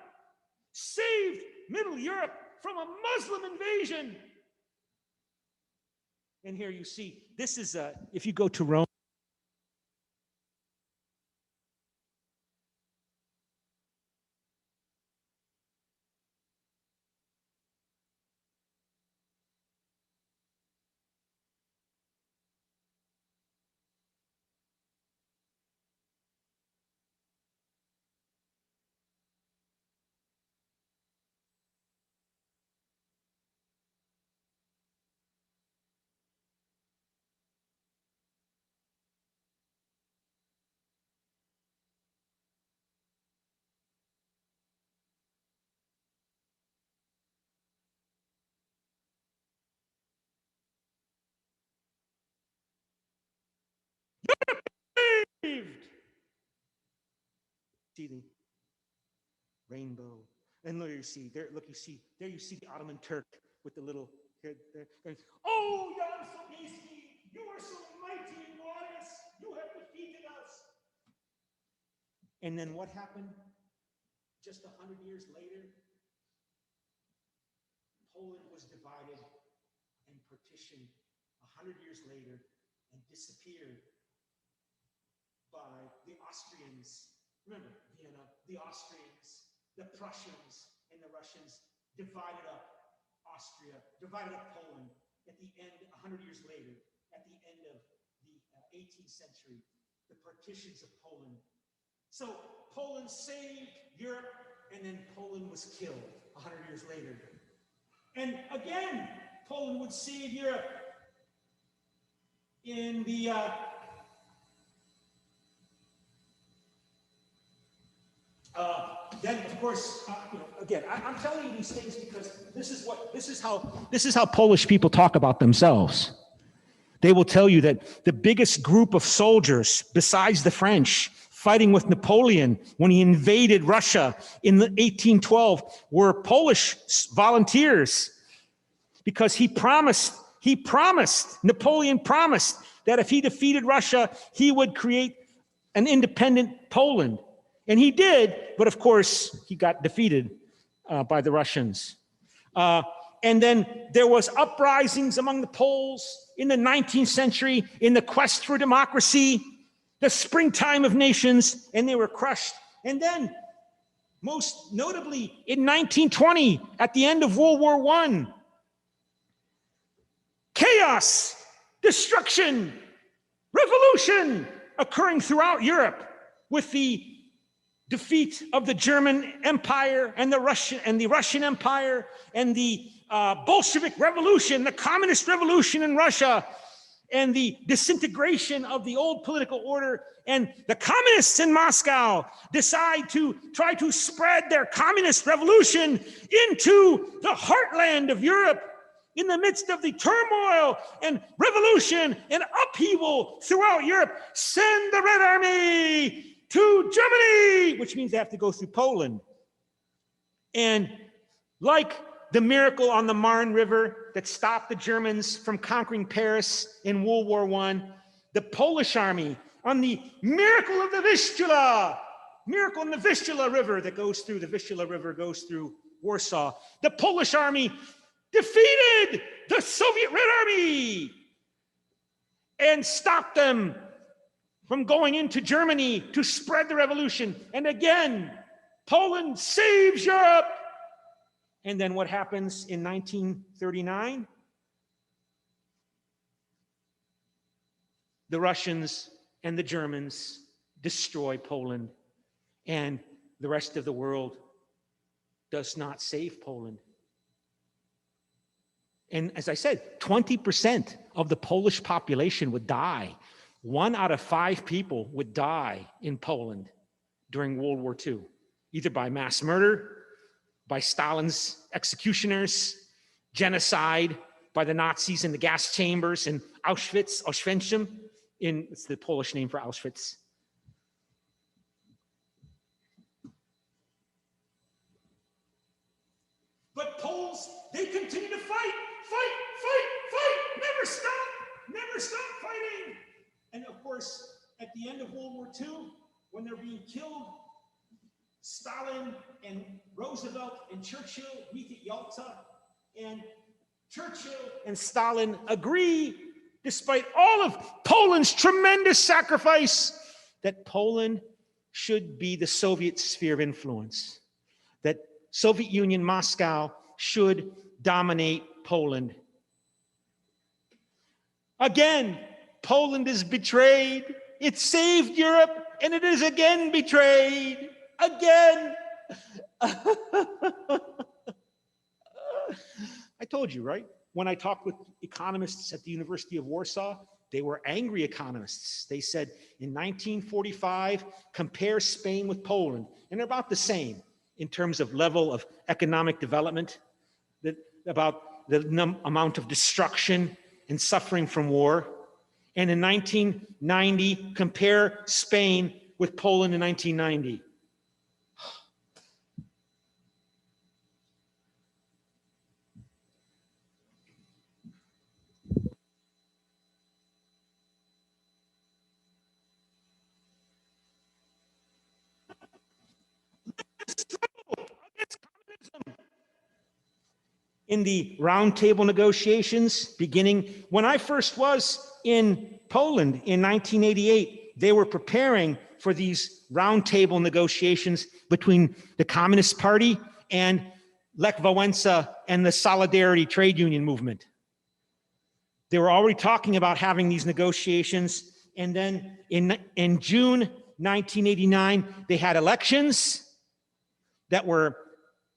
saved Middle Europe from a Muslim invasion. And here you see, this is, if you go to Rome, see the rainbow. And look, you see there. Look, you see there. You see the Ottoman Turk with the little head there. Oh, Jan Sobieski, you are so mighty and glorious. You have defeated us. And then what happened? Just 100 years later, Poland was divided and partitioned 100 years later and disappeared by the Austrians. Remember, Vienna, the Austrians, the Prussians, and the Russians divided up Austria, divided up Poland at the end, 100 years later, at the end of the 18th century, the partitions of Poland. So Poland saved Europe, and then Poland was killed 100 years later. And again, Poland would save Europe in the then, of course, again, I'm telling you these things because this is how Polish people talk about themselves. They will tell you that the biggest group of soldiers, besides the French, fighting with Napoleon when he invaded Russia in 1812, were Polish volunteers, because Napoleon promised that if he defeated Russia, he would create an independent Poland. And he did, but of course, he got defeated by the Russians. And then there was uprisings among the Poles in the 19th century in the quest for democracy, the springtime of nations, and they were crushed. And then, most notably, in 1920, at the end of World War I, chaos, destruction, revolution occurring throughout Europe with the defeat of the German Empire and the Russian Empire and the Bolshevik Revolution, the Communist Revolution in Russia, and the disintegration of the old political order. And the communists in Moscow decide to try to spread their communist revolution into the heartland of Europe in the midst of the turmoil and revolution and upheaval throughout Europe. Send the Red Army to Germany, which means they have to go through Poland. And like the miracle on the Marne River that stopped the Germans from conquering Paris in World War I, the Polish army on the miracle of the Vistula, miracle in the Vistula River that goes through, the Vistula River goes through Warsaw. The Polish army defeated the Soviet Red Army and stopped them from going into Germany to spread the revolution. And again, Poland saves Europe And then what happens in 1939? The Russians and the Germans destroy Poland, and the rest of the world does not save Poland. And as I said, 20% of the Polish population would die. 1 out of 5 people would die in Poland during World War II, either by mass murder, by Stalin's executioners, genocide by the Nazis in the gas chambers in Auschwitz, it's the Polish name for Auschwitz. But Poles, they continue to fight, never stop fighting. And of course, at the end of World War II, when they're being killed, Stalin and Roosevelt and Churchill meet at Yalta, and Churchill and Stalin agree, despite all of Poland's tremendous sacrifice, that Poland should be the Soviet sphere of influence, that Soviet Union, Moscow, should dominate Poland. Again, Poland is betrayed. It saved Europe, and it is again betrayed. Again. I told you, right? When I talked with economists at the University of Warsaw, they were angry economists. They said, in 1945, compare Spain with Poland, and they're about the same in terms of level of economic development, about the amount of destruction and suffering from war. And in 1990, compare Spain with Poland in 1990. In the roundtable negotiations beginning, when I first was in Poland in 1988, they were preparing for these roundtable negotiations between the Communist Party and Lech Wałęsa and the Solidarity trade union movement. They were already talking about having these negotiations, and then in June 1989, they had elections that were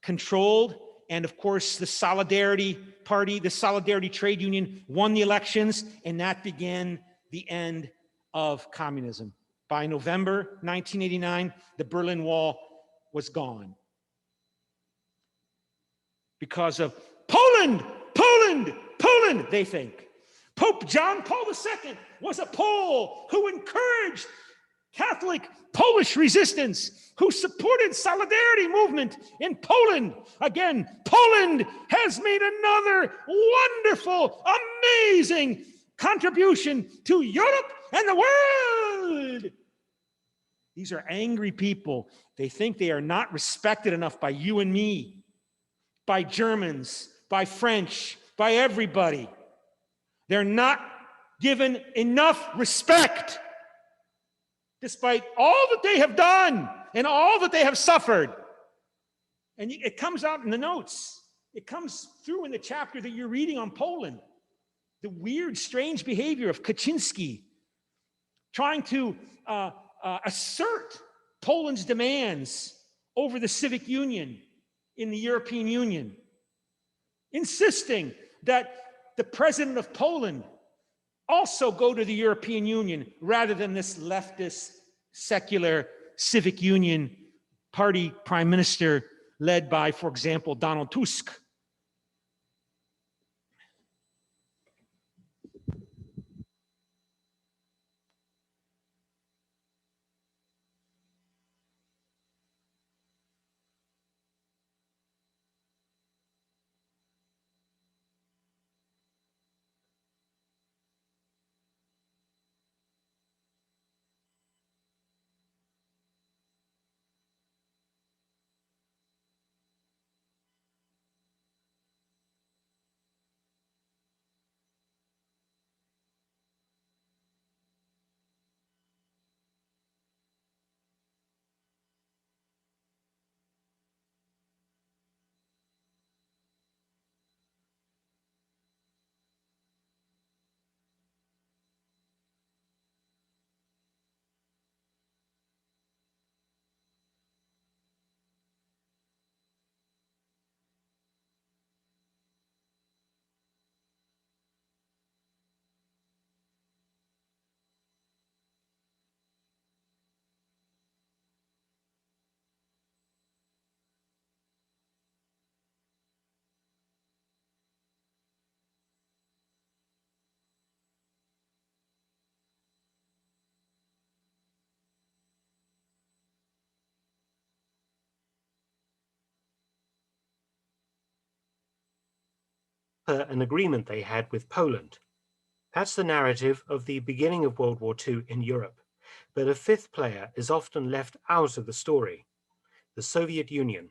controlled. And of course, the Solidarity Party, the Solidarity Trade Union won the elections, and that began the end of communism. By November 1989, the Berlin Wall was gone. Because of Poland, they think. Pope John Paul II was a Pole who encouraged Catholic Polish resistance, who supported solidarity movement in Poland. Again, Poland has made another wonderful, amazing contribution to Europe and the world. These are angry people. They think they are not respected enough by you and me, by Germans, by French, by everybody. They're not given enough respect, despite all that they have done and all that they have suffered. And it comes out in the notes. It comes through in the chapter that you're reading on Poland. The weird, strange behavior of Kaczynski, trying to assert Poland's demands over the civic union in the European Union, insisting that the president of Poland also go to the European Union rather than this leftist, secular civic union party prime minister led by, for example, Donald Tusk. per an agreement they had with Poland. That's the narrative of the beginning of World War II in Europe. But a fifth player is often left out of the story: the Soviet Union.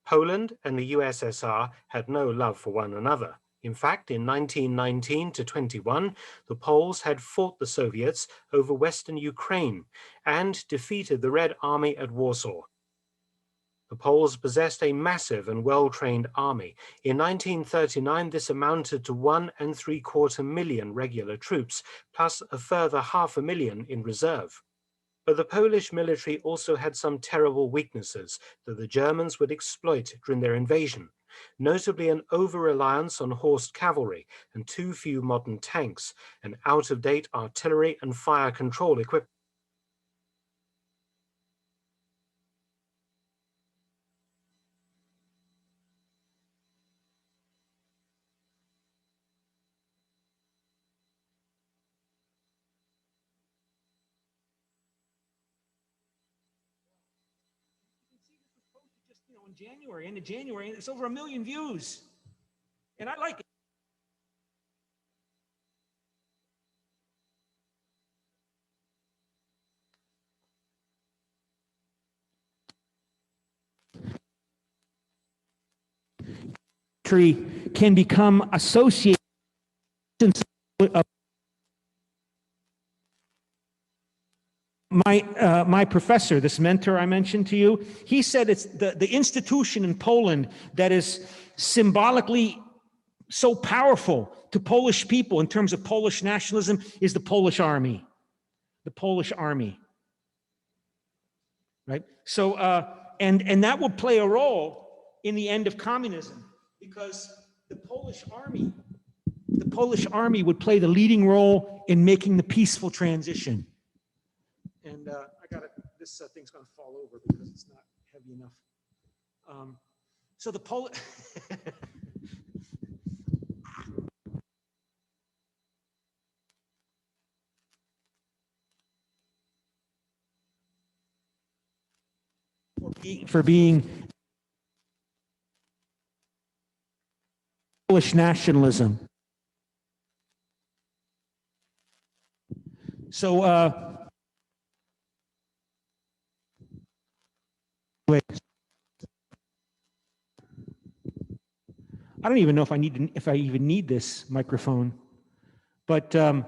Poland and the USSR had no love for one another. In fact, in 1919 to 21, the Poles had fought the Soviets over Western Ukraine and defeated the Red Army at Warsaw. The Poles possessed a massive and well-trained army. In 1939, this amounted to 1.75 million regular troops, plus a further 500,000 in reserve. But the Polish military also had some terrible weaknesses that the Germans would exploit during their invasion, notably an over-reliance on horsed cavalry and too few modern tanks, and out-of-date artillery and fire control equipment. In January, end of January, and it's over 1 million views. And I like it. Can become associated with my professor, this mentor I mentioned to you, he said it's the institution in Poland that is symbolically so powerful to Polish people in terms of Polish nationalism is the Polish army. The Polish army. Right? So, and that will play a role in the end of communism, because the Polish army would play the leading role in making the peaceful transition. And I got it. This thing's going to fall over because it's not heavy enough. So the Polish. for being Polish nationalism. So, wait. I don't even know if I even need this microphone, but see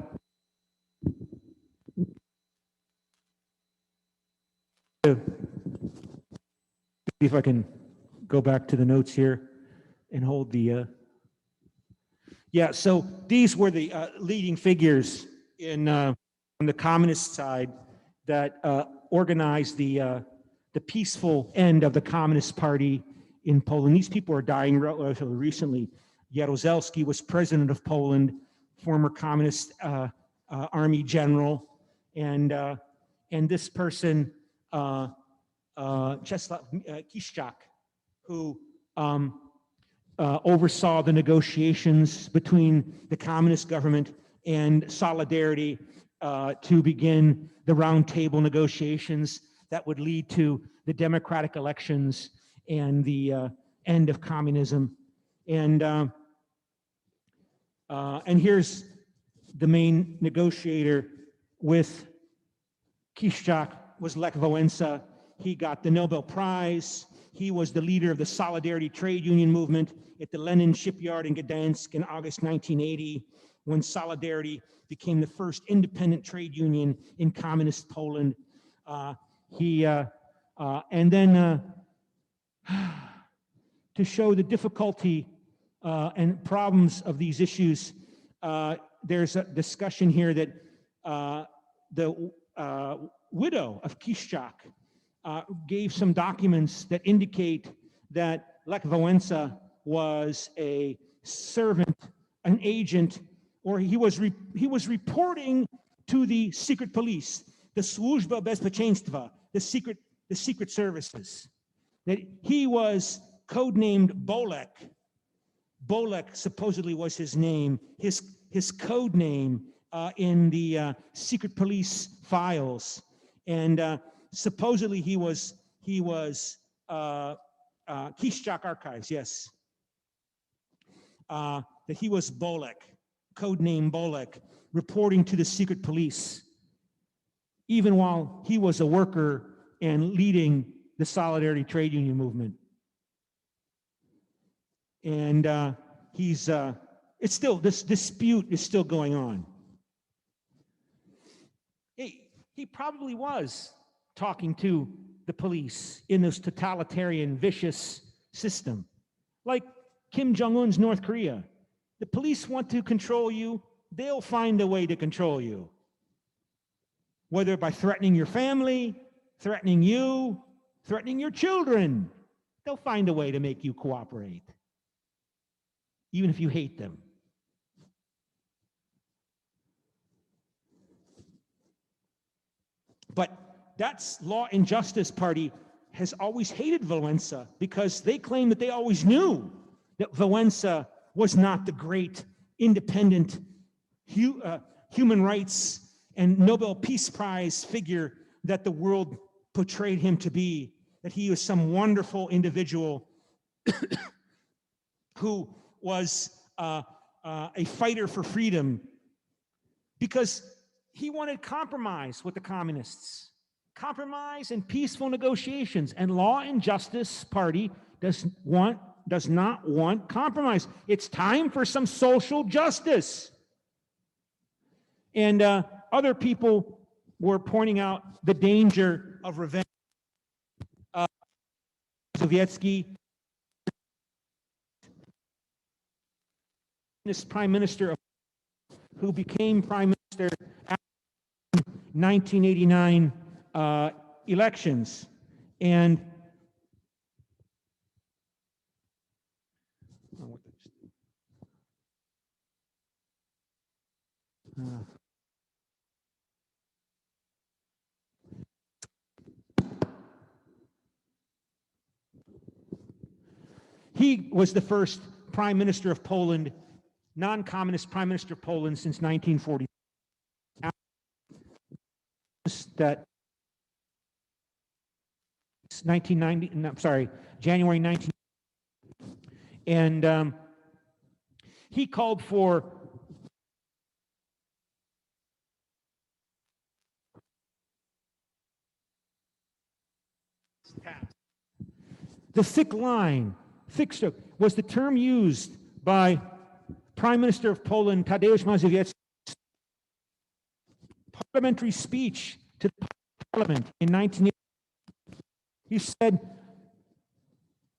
if I can go back to the notes here and hold the. Yeah, so these were the leading figures on the communist side that organized the peaceful end of the Communist Party in Poland. These people are dying relatively recently. Jaruzelski was president of Poland, former communist army general, and this person, Czesław Kiszczak, who oversaw the negotiations between the communist government and Solidarity to begin the roundtable negotiations that would lead to the democratic elections and the end of communism. And here's the main negotiator with Kiszczak was Lech Wałęsa. He got the Nobel Prize. He was the leader of the Solidarity trade union movement at the Lenin shipyard in Gdansk in August 1980, when Solidarity became the first independent trade union in communist Poland. And then to show the difficulty and problems of these issues, there's a discussion here that the widow of Kiszczak gave some documents that indicate that Lech Wałęsa was a servant, an agent, or he was reporting to the secret police, the Służba Bezpieczeństwa, the secret services. That he was codenamed Bolek. Bolek supposedly was his name, his code name in the secret police files, and supposedly he was Kiszczak archives, yes. that he was Bolek, codename Bolek, reporting to the secret police, even while he was a worker and leading the Solidarity Trade Union movement. And it's still, this dispute is still going on. He probably was talking to the police in this totalitarian, vicious system. Like Kim Jong-un's North Korea. The police want to control you, they'll find a way to control you. Whether by threatening your family, threatening you, threatening your children, they'll find a way to make you cooperate, even if you hate them. But that's Law and Justice Party has always hated Wałęsa because they claim that they always knew that Wałęsa was not the great independent human rights and Nobel Peace Prize figure that the world portrayed him to be, that he was some wonderful individual who was a fighter for freedom, because he wanted compromise with the communists, compromise and peaceful negotiations, and Law and Justice Party does not want compromise. It's time for some social justice. And other people were pointing out the danger of revenge. Sovietsky, this prime minister who became prime minister after 1989 elections, and he was the first prime minister of Poland, non-communist prime minister of Poland since 1940. That 1990, I'm sorry, January 19. And he called for the thick line. Thick stroke was the term used by Prime Minister of Poland, Tadeusz Mazowiecki's parliamentary speech to the parliament in 1980. He said,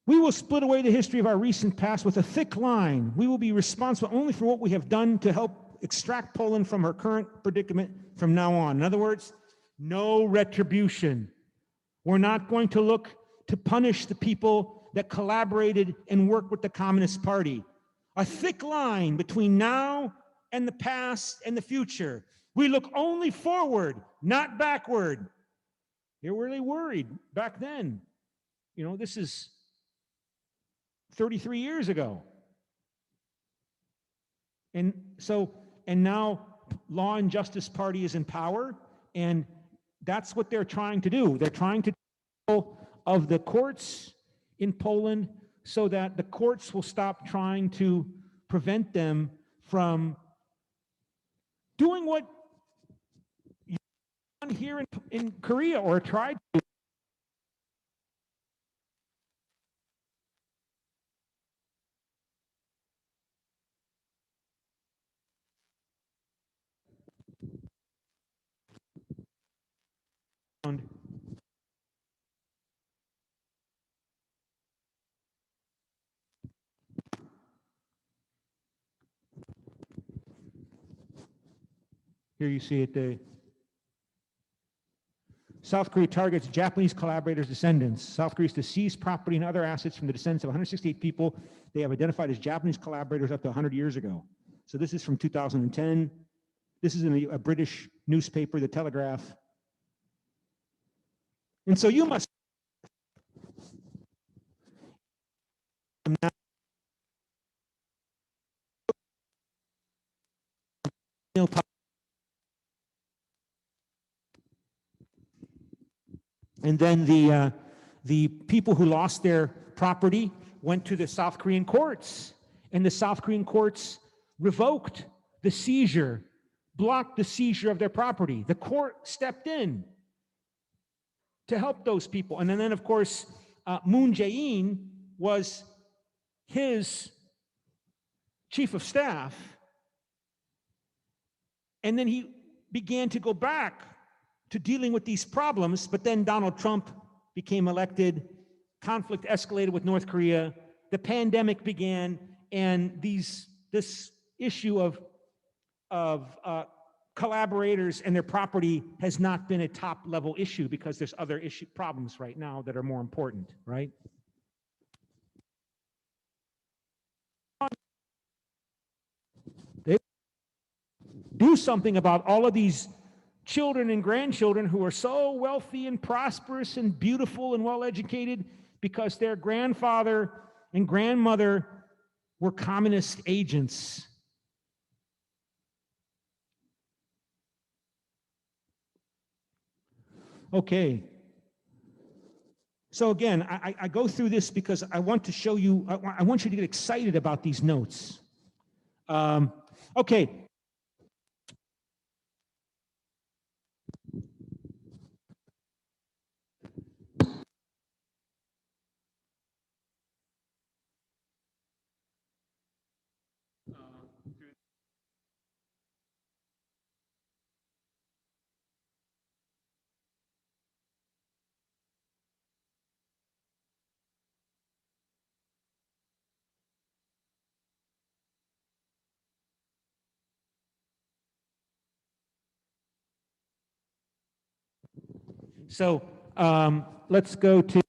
"We will split away the history of our recent past with a thick line. We will be responsible only for what we have done to help extract Poland from her current predicament from now on." In other words, no retribution. We're not going to look to punish the people that collaborated and worked with the Communist Party. A thick line between now and the past and the future. We look only forward, not backward. They were really worried back then. You know, this is 33 years ago. And now Law and Justice Party is in power, and that's what they're trying to do. They're trying to control of the courts in Poland so that the courts will stop trying to prevent them from doing what you've done here in Korea or tried to. Here you see it. South Korea targets Japanese collaborators' descendants. South Korea is to seize property and other assets from the descendants of 168 people they have identified as Japanese collaborators up to 100 years ago. So this is from 2010. This is in a British newspaper, The Telegraph. And so you must and then the people who lost their property went to the South Korean courts And the South Korean courts revoked the seizure, blocked the seizure of their property. The court stepped in to help those people. And then of course, Moon Jae-in was his chief of staff. And then he began to go back to dealing with these problems. But then Donald Trump became elected. Conflict escalated with North Korea. The pandemic began. And this issue of collaborators and their property has not been a top level issue because there's other problems right now that are more important, right? They do something about all of these children and grandchildren who are so wealthy and prosperous and beautiful and well educated because their grandfather and grandmother were communist agents. Okay. So again, I go through this because I want to show you, I want you to get excited about these notes. Okay. So let's go to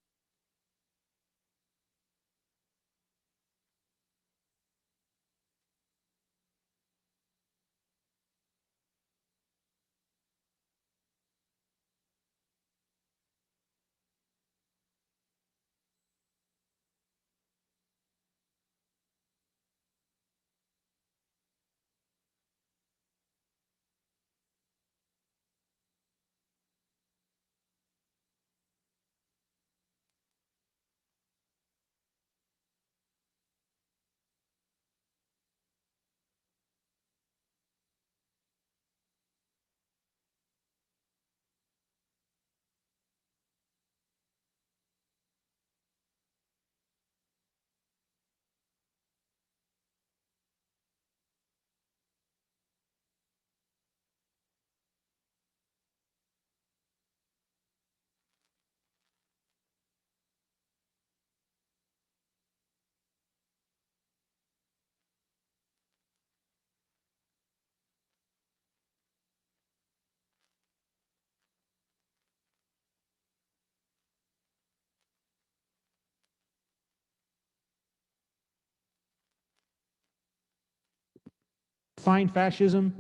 define fascism.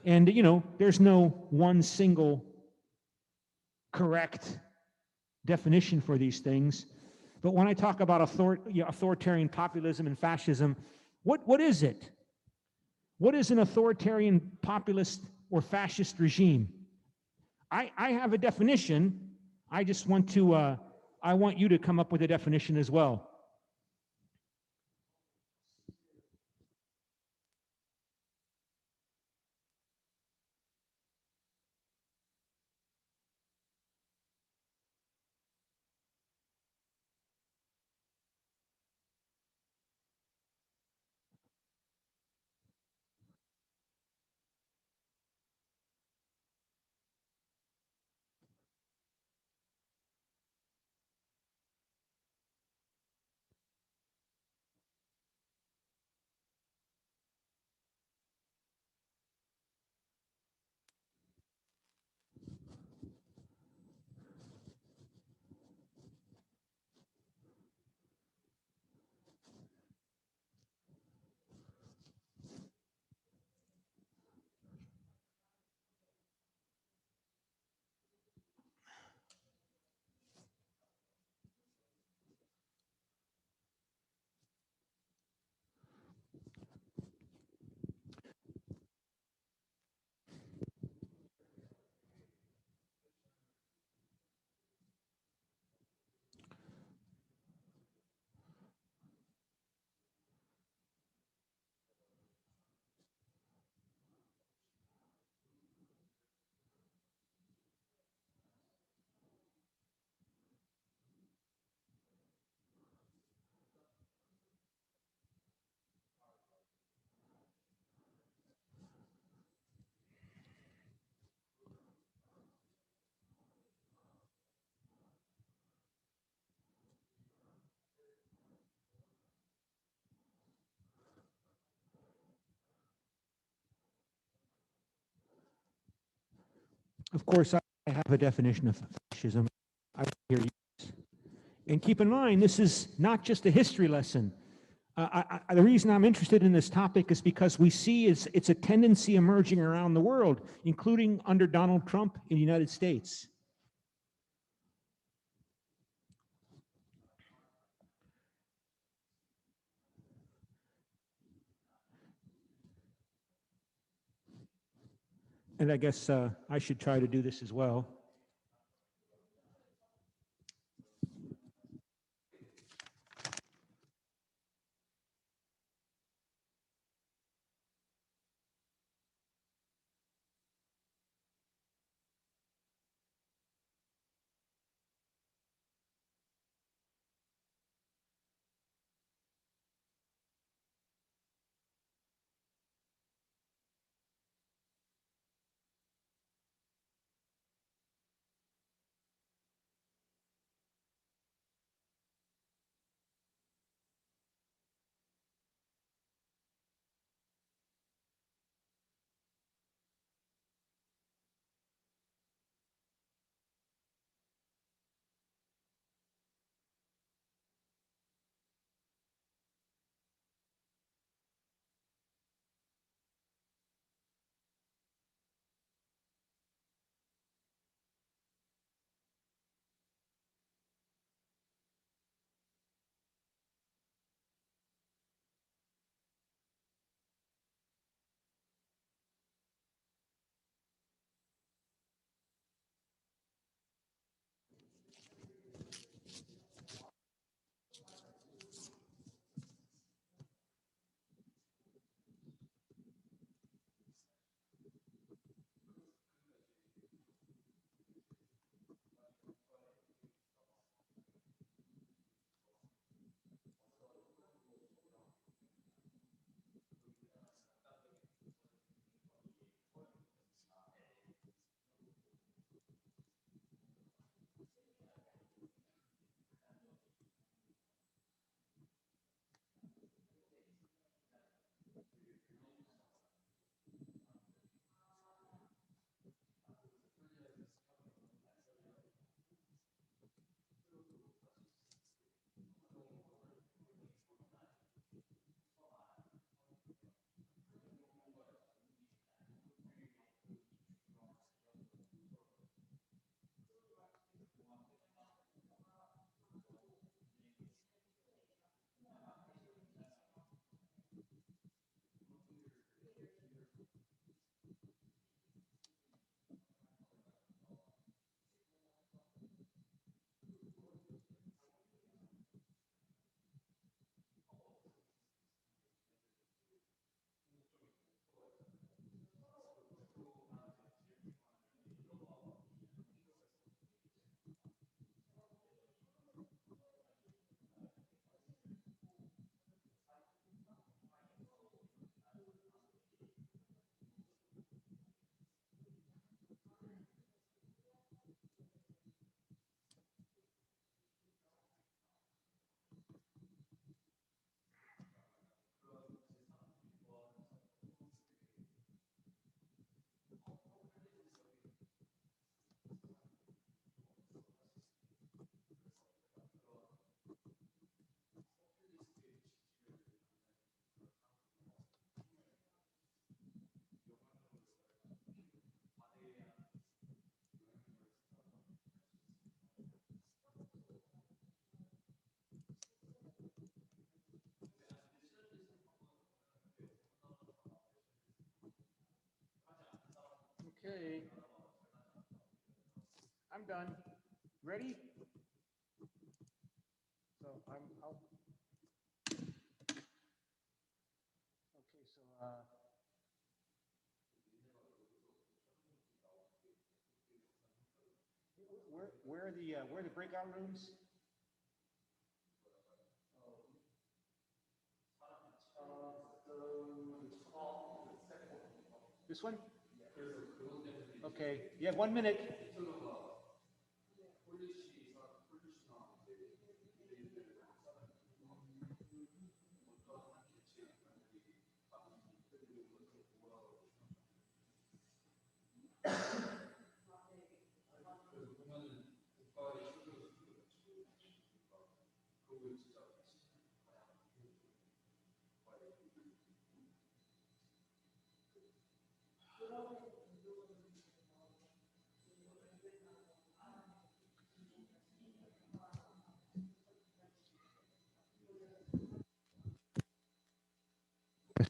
And, you know, there's no one single correct definition for these things. But when I talk about authoritarian populism and fascism, what is it? What is an authoritarian populist or fascist regime? I have a definition. I just want to, I want you to come up with a definition as well. Of course, I have a definition of fascism. I hear you. And keep in mind, this is not just a history lesson. The reason I'm interested in this topic is because we see it's a tendency emerging around the world, including under Donald Trump in the United States. And I guess I should try to do this as well. Okay, I'm done. Ready? So I'll. Okay, so where are the breakout rooms? This one? Okay, you have 1 minute.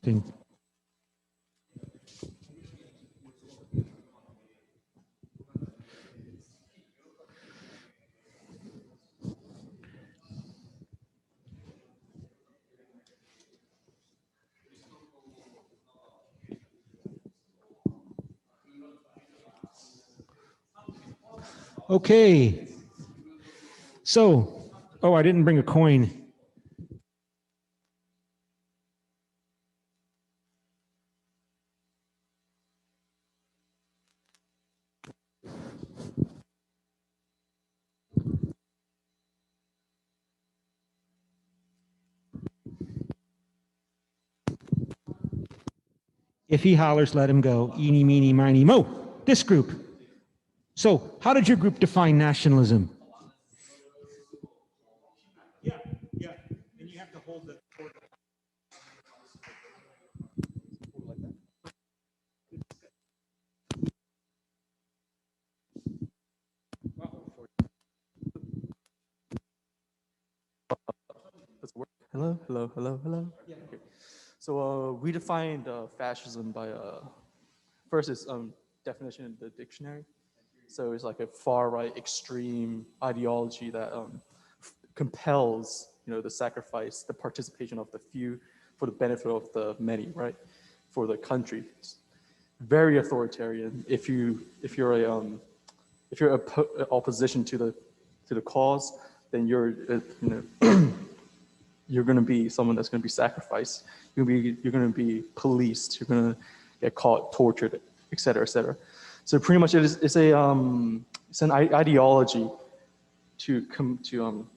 thing. Okay. So, oh, I didn't bring a coin. If he hollers, let him go. Eeny, meeny, miny, mo. This group. So, how did your group define nationalism? Yeah, and you have to hold the. Does it work? Hello, hello, hello, hello. Yeah. Okay. So we defined fascism by first its definition in the dictionary. So it's like a far right extreme ideology that compels the sacrifice, the participation of the few for the benefit of the many, right? For the country. It's very authoritarian. If you're opposition to the cause, then you're you're going to be someone that's going to be sacrificed. You're going to be policed. You're going to get caught, tortured, et cetera, et cetera. So pretty much it's an ideology to come to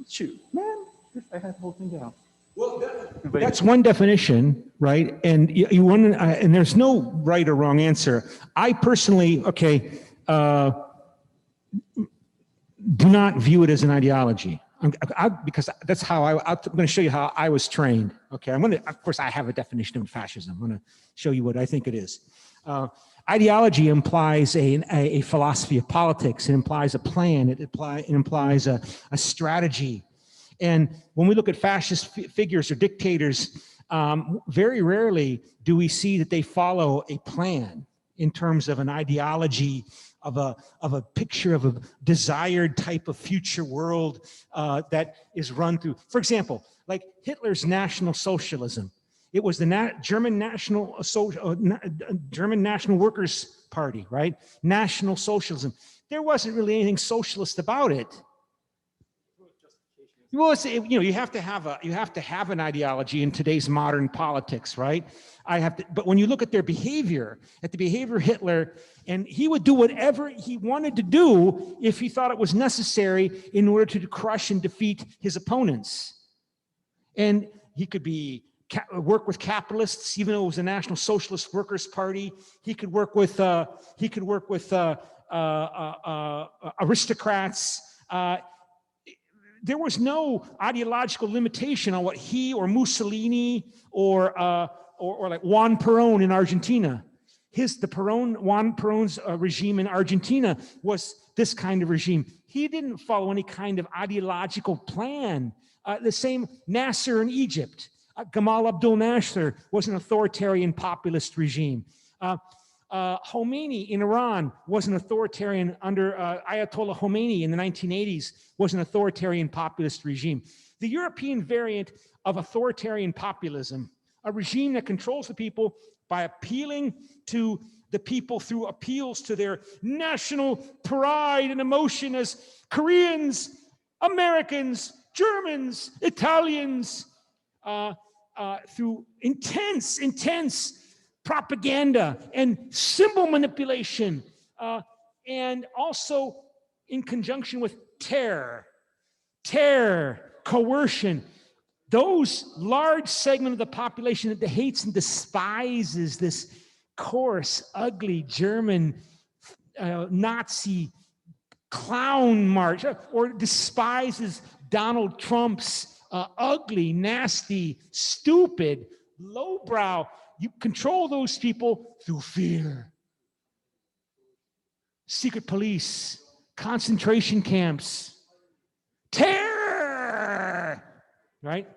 shoot, man. If I had the whole thing down. Well, that's one definition, right? And you want and there's no right or wrong answer. I personally, do not view it as an ideology. Because that's how I'm going to show you how I was trained. Okay, of course, I have a definition of fascism. I'm going to show you what I think it is. Ideology implies a philosophy of politics. It implies a plan. It implies a strategy. And when we look at fascist figures or dictators, very rarely do we see that they follow a plan in terms of an ideology, of a picture of a desired type of future world that is run through. For example, like Hitler's National Socialism. It was the German National Workers' Party, right? National Socialism. There wasn't really anything socialist about it. Well, you have to have an ideology in today's modern politics, right? But when you look at their behavior, at the behavior of Hitler, and he would do whatever he wanted to do if he thought it was necessary in order to crush and defeat his opponents. And he could work with capitalists, even though it was a National Socialist Workers' Party. He could work with aristocrats. There was no ideological limitation on what he or Mussolini or like Juan Perón in Argentina. Juan Perón's regime in Argentina was this kind of regime. He didn't follow any kind of ideological plan. The same Nasser in Egypt. Gamal Abdel Nasser was an authoritarian populist regime. Khomeini in Iran was an authoritarian under Ayatollah Khomeini in the 1980s, was an authoritarian populist regime. The European variant of authoritarian populism, a regime that controls the people by appealing to the people through appeals to their national pride and emotion as Koreans, Americans, Germans, Italians, through intense propaganda and symbol manipulation, and also in conjunction with terror, coercion. Those large segment of the population that hates and despises this coarse, ugly German Nazi clown march, or despises Donald Trump's ugly, nasty, stupid, lowbrow. You control those people through fear. Secret police, concentration camps, terror, right?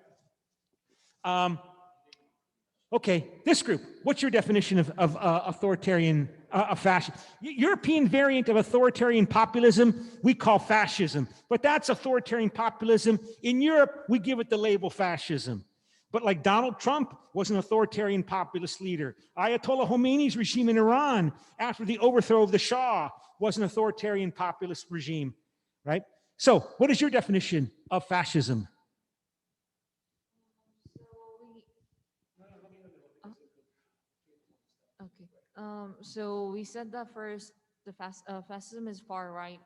Okay, this group, what's your definition of authoritarian, fascism? European variant of authoritarian populism, we call fascism, but that's authoritarian populism. In Europe, we give it the label fascism. But like Donald Trump was an authoritarian populist leader. Ayatollah Khomeini's regime in Iran after the overthrow of the Shah was an authoritarian populist regime, right? So what is your definition of fascism? Okay. So we said that first, fascism is far right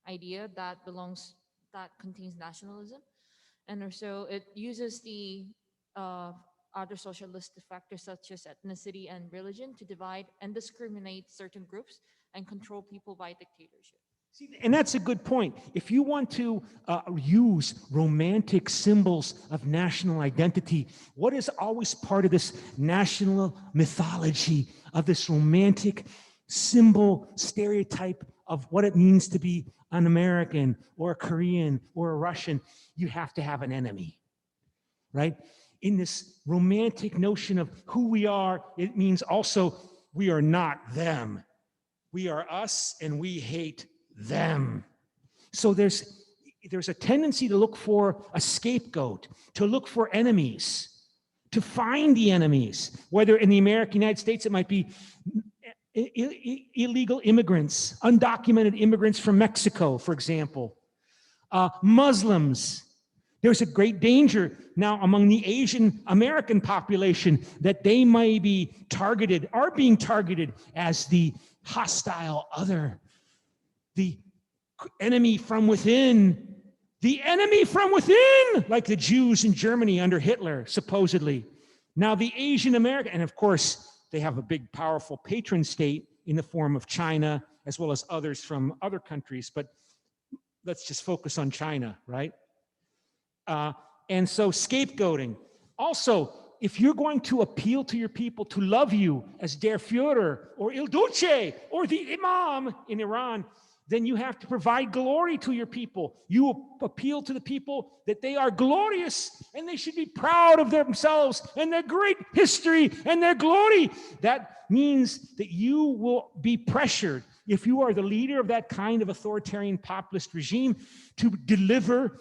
idea that contains nationalism, and also it uses the other socialistic factors such as ethnicity and religion to divide and discriminate certain groups and control people by dictatorship. See, and that's a good point. If you want to use romantic symbols of national identity, what is always part of this national mythology of this romantic symbol stereotype of what it means to be an American or a Korean or a Russian? You have to have an enemy, right? In this romantic notion of who we are, it means also we are not them. We are us and we hate them. So there's a tendency to look for a scapegoat, to look for enemies, to find the enemies. Whether in the United States, it might be illegal immigrants, undocumented immigrants from Mexico, for example, Muslims. There's a great danger now among the Asian American population that they may be targeted, are being targeted as the hostile other, the enemy from within, like the Jews in Germany under Hitler, supposedly. Now the Asian American, and of course, they have a big, powerful patron state in the form of China, as well as others from other countries, but let's just focus on China, right? And so scapegoating. Also, if you're going to appeal to your people to love you as Der Führer or Il Duce or the Imam in Iran, then you have to provide glory to your people. You appeal to the people that they are glorious and they should be proud of themselves and their great history and their glory. That means that you will be pressured, if you are the leader of that kind of authoritarian populist regime, to deliver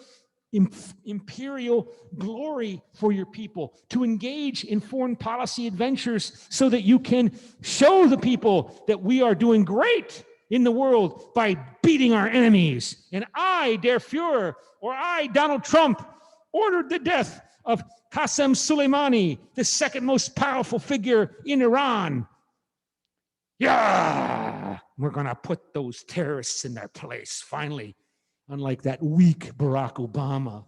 imperial glory for your people, to engage in foreign policy adventures so that you can show the people that we are doing great in the world by beating our enemies. And I, Der Führer, or I, Donald Trump, ordered the death of Qasem Soleimani, the second most powerful figure in Iran. Yeah, we're going to put those terrorists in their place, finally. Unlike that weak Barack Obama.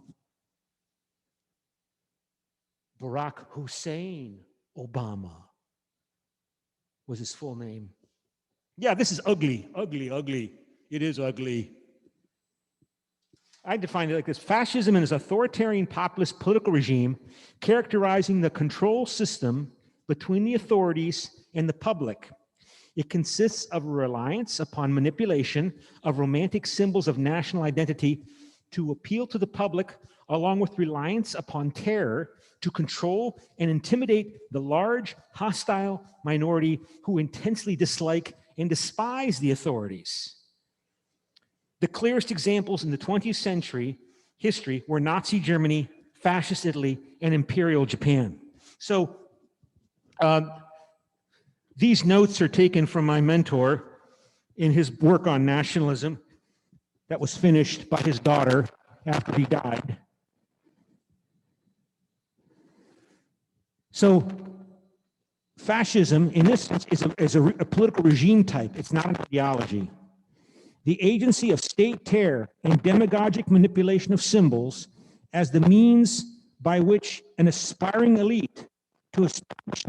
Barack Hussein Obama was his full name. Yeah, this is ugly, ugly, ugly. It is ugly. I define it like this. Fascism is an authoritarian populist political regime characterizing the control system between the authorities and the public. It consists of a reliance upon manipulation of romantic symbols of national identity to appeal to the public, along with reliance upon terror to control and intimidate the large, hostile minority who intensely dislike and despise the authorities. The clearest examples in the 20th century history were Nazi Germany, Fascist Italy, and Imperial Japan. So, these notes are taken from my mentor in his work on nationalism that was finished by his daughter after he died. So fascism, in this sense, is a political regime type. It's not an ideology. The agency of state terror and demagogic manipulation of symbols as the means by which an aspiring elite to establish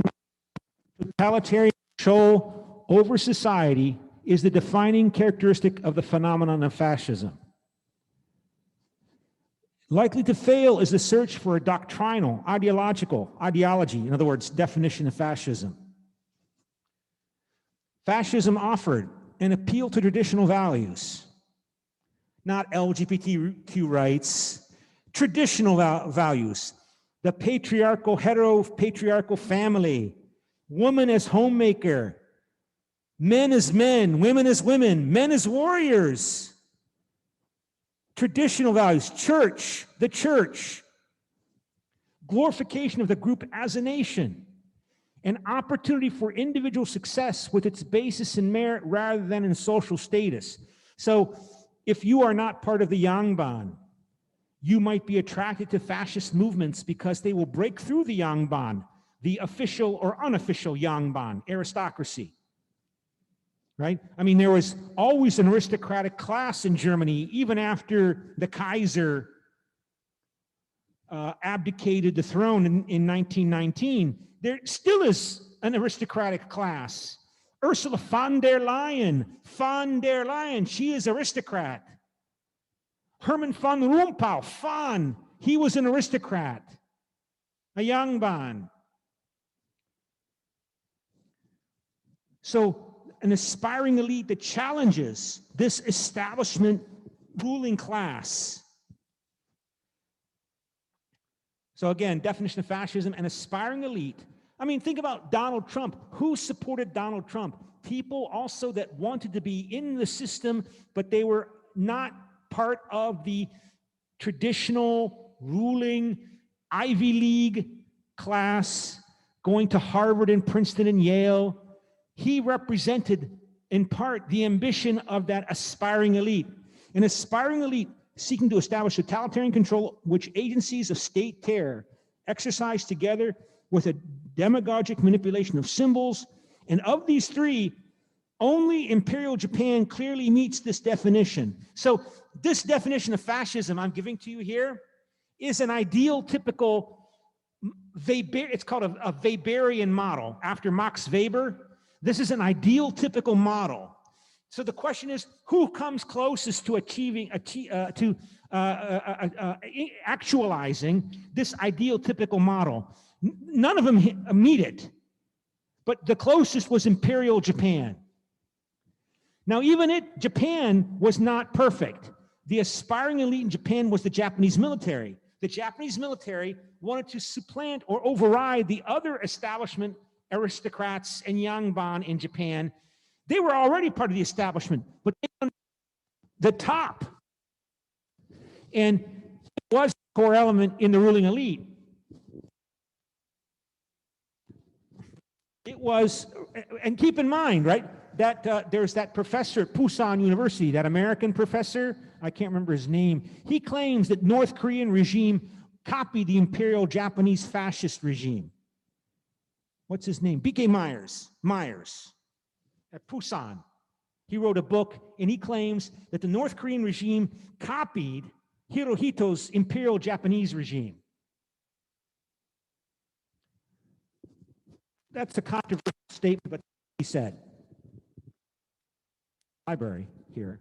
totalitarian control over society is the defining characteristic of the phenomenon of fascism. Likely to fail is the search for a doctrinal, ideology, in other words, definition of fascism. Fascism offered an appeal to traditional values, not LGBTQ rights, traditional values, the patriarchal, hetero-patriarchal family, woman as homemaker, men as men, women as women, men as warriors, traditional values, church, the church, glorification of the group as a nation, an opportunity for individual success with its basis in merit rather than in social status. So if you are not part of the Yangban, you might be attracted to fascist movements because they will break through the Yangban, the official or unofficial Yangban, aristocracy. Right? I mean, there was always an aristocratic class in Germany, even after the Kaiser abdicated the throne in 1919. There still is an aristocratic class. Ursula von der Leyen, she is aristocrat. Hermann von Rompuy, he was an aristocrat, a Yangban. So an aspiring elite that challenges this establishment ruling class. So again, definition of fascism, an aspiring elite. I mean, think about Donald Trump. Who supported Donald Trump? People also that wanted to be in the system, but they were not part of the traditional ruling Ivy League class, going to Harvard and Princeton and Yale. He represented, in part, the ambition of that aspiring elite. An aspiring elite seeking to establish totalitarian control, which agencies of state terror exercise together with a demagogic manipulation of symbols. And of these three, only Imperial Japan clearly meets this definition. So this definition of fascism I'm giving to you here is an ideal, typical, it's called a Weberian model after Max Weber. This is an ideal, typical model. So the question is, who comes closest to actualizing this ideal, typical model? None of them meet it, but the closest was Imperial Japan. Now, even Japan was not perfect. The aspiring elite in Japan was the Japanese military. The Japanese military wanted to supplant or override the other establishment aristocrats and Yangban in Japan. They were already part of the establishment, but they wanted the top. And it was a core element in the ruling elite. It was, and keep in mind, right, that there's that professor at Pusan University, that American professor, I can't remember his name. He claims that North Korean regime copied the Imperial Japanese fascist regime. What's his name? B.K. Myers at Pusan. He wrote a book and he claims that the North Korean regime copied Hirohito's Imperial Japanese regime. That's a controversial statement, but he said. Library here.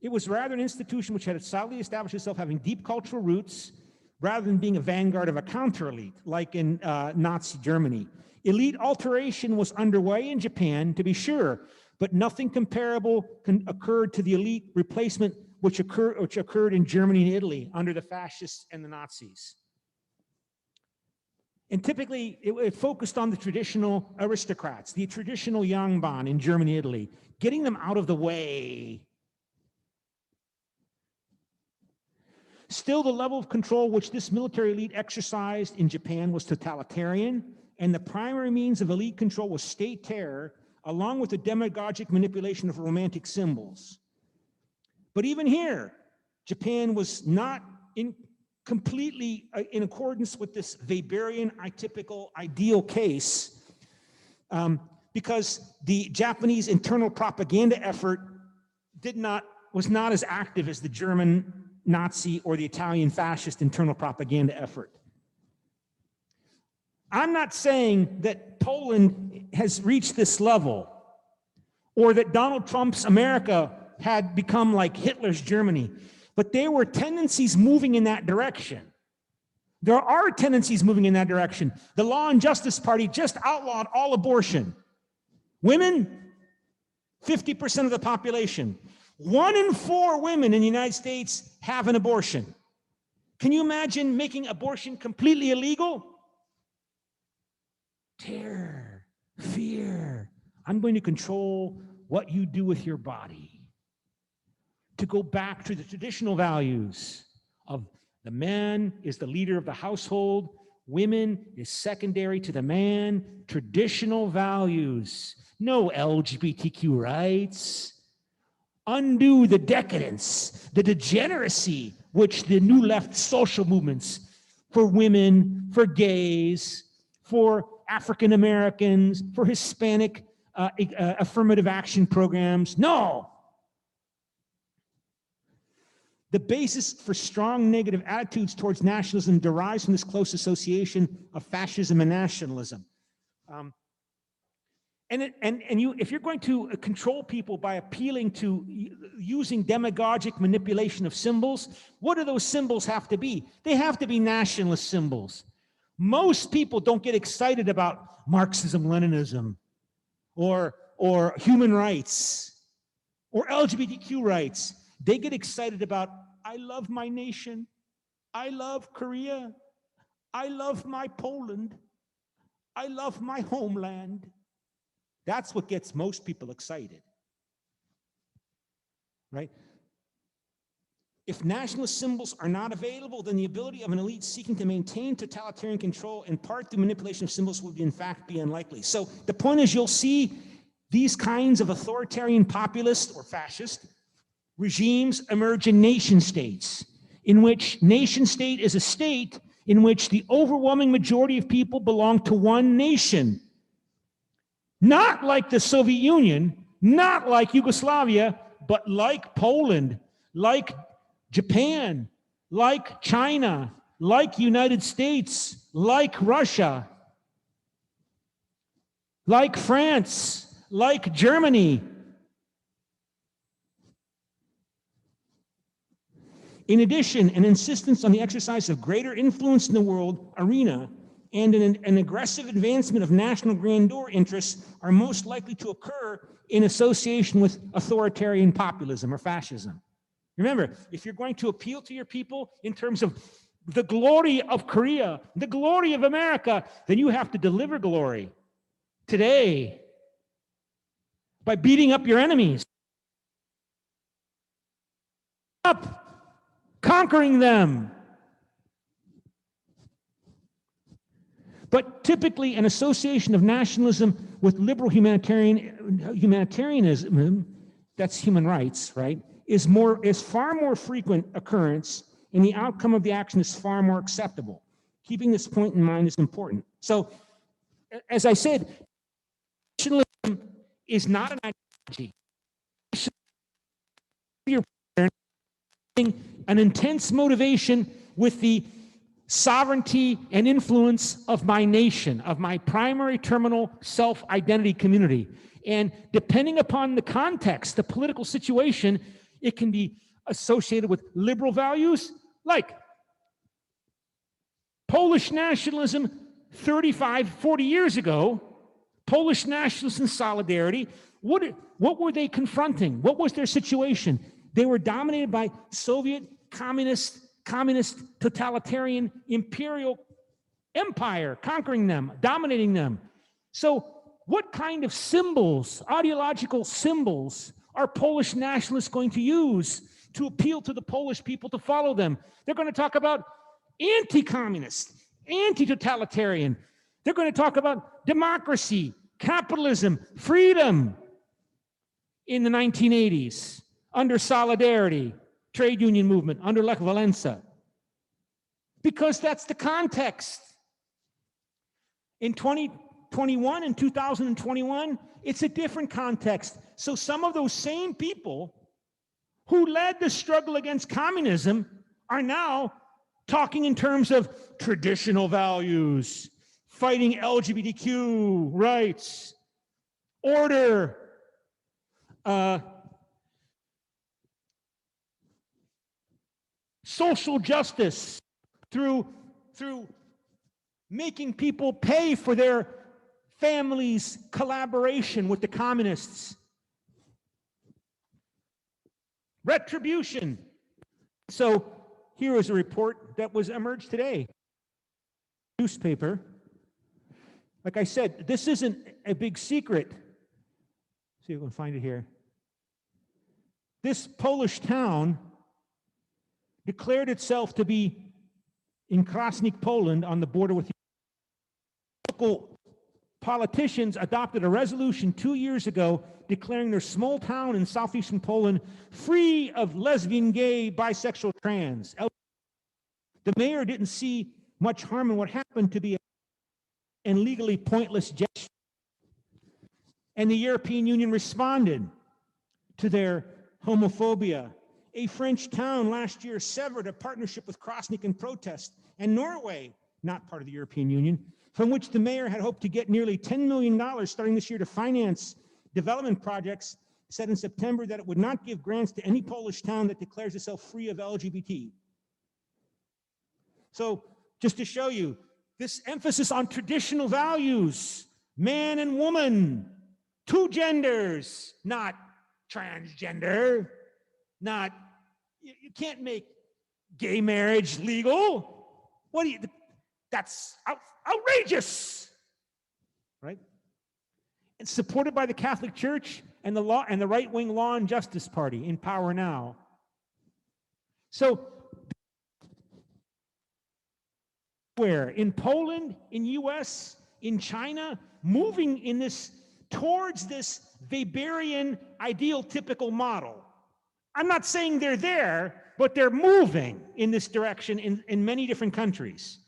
It was rather an institution which had solidly established itself having deep cultural roots rather than being a vanguard of a counter-elite, like in Nazi Germany. Elite alteration was underway in Japan, to be sure, but nothing comparable occurred to the elite replacement which occurred in Germany and Italy under the fascists and the Nazis. And typically, it focused on the traditional aristocrats, the traditional Yangban in Germany and Italy, getting them out of the way. Still, the level of control which this military elite exercised in Japan was totalitarian, and the primary means of elite control was state terror, along with the demagogic manipulation of romantic symbols. But even here, Japan was not completely in accordance with this Weberian atypical ideal case, because the Japanese internal propaganda effort was not as active as the German Nazi or the Italian fascist internal propaganda effort. I'm not saying that Poland has reached this level or that Donald Trump's America had become like Hitler's Germany, but there were tendencies moving in that direction. There are tendencies moving in that direction. The Law and Justice Party just outlawed all abortion. Women, 50% of the population. 1 in 4 women in the United States have an abortion. Can you imagine making abortion completely illegal? Terror, fear. I'm going to control what you do with your body. To go back to the traditional values of the man is the leader of the household, women is secondary to the man, traditional values, no LGBTQ rights. Undo the decadence, the degeneracy, which the new left social movements for women, for gays, for African Americans, for Hispanic affirmative action programs. No. The basis for strong negative attitudes towards nationalism derives from this close association of fascism and nationalism. If you're going to control people by appealing to using demagogic manipulation of symbols, what do those symbols have to be? They have to be nationalist symbols. Most people don't get excited about Marxism, Leninism, or human rights, or LGBTQ rights. They get excited about, I love my nation, I love Korea, I love my Poland, I love my homeland. That's what gets most people excited, right? If nationalist symbols are not available, then the ability of an elite seeking to maintain totalitarian control in part through manipulation of symbols will in fact be unlikely. So the point is, you'll see these kinds of authoritarian populist or fascist regimes emerge in nation states, in which nation state is a state in which the overwhelming majority of people belong to one nation. Not like the Soviet Union, not like Yugoslavia, but like Poland, like Japan, like China, like United States, like Russia, like France, like Germany. In addition, an insistence on the exercise of greater influence in the world arena and an aggressive advancement of national grandeur interests are most likely to occur in association with authoritarian populism or fascism. Remember, if you're going to appeal to your people in terms of the glory of Korea, the glory of America, then you have to deliver glory today by beating up your enemies, conquering them. But typically, an association of nationalism with liberal humanitarianism, that's human rights, right, is far more frequent occurrence, and the outcome of the action is far more acceptable. Keeping this point in mind is important. So, as I said, nationalism is not an ideology. You're an intense motivation with the sovereignty and influence of my nation, of my primary terminal self-identity community. And depending upon the context, the political situation, it can be associated with liberal values, like Polish nationalism 35, 40 years ago, Polish nationalists in solidarity, what were they confronting? What was their situation? They were dominated by Soviet, communist, totalitarian, imperial empire, conquering them, dominating them. So what kind of symbols, ideological symbols, are Polish nationalists going to use to appeal to the Polish people to follow them? They're going to talk about anti-communist, anti-totalitarian. They're going to talk about democracy, capitalism, freedom in the 1980s, under Solidarity, trade union movement, under Lech Walesa. Because that's the context. In 2021 and 2021, it's a different context. So some of those same people who led the struggle against communism are now talking in terms of traditional values, fighting LGBTQ rights, order, social justice through making people pay for their families' collaboration with the communists. Retribution. So here is a report that was emerged today. Newspaper. Like I said, this isn't a big secret. See if we can find it here. This Polish town declared itself to be in Krasnik, Poland, on the border with local politicians adopted a resolution 2 years ago declaring their small town in southeastern Poland free of lesbian, gay, bisexual, trans. The mayor didn't see much harm in what happened to be a legally pointless gesture. And the European Union responded to their homophobia. A French town last year severed a partnership with Krasnik in protest, and Norway, not part of the European Union, from which the mayor had hoped to get nearly $10 million starting this year to finance development projects, said in September that it would not give grants to any Polish town that declares itself free of LGBT. So just to show you, this emphasis on traditional values, man and woman, two genders, not transgender, not, you can't make gay marriage legal. What do you, that's outrageous, right? It's supported by the Catholic Church and the law and the right-wing Law and Justice Party in power now. So where in Poland, in US, in China, moving in this towards this Weberian ideal typical model. I'm not saying they're there, but they're moving in this direction in many different countries.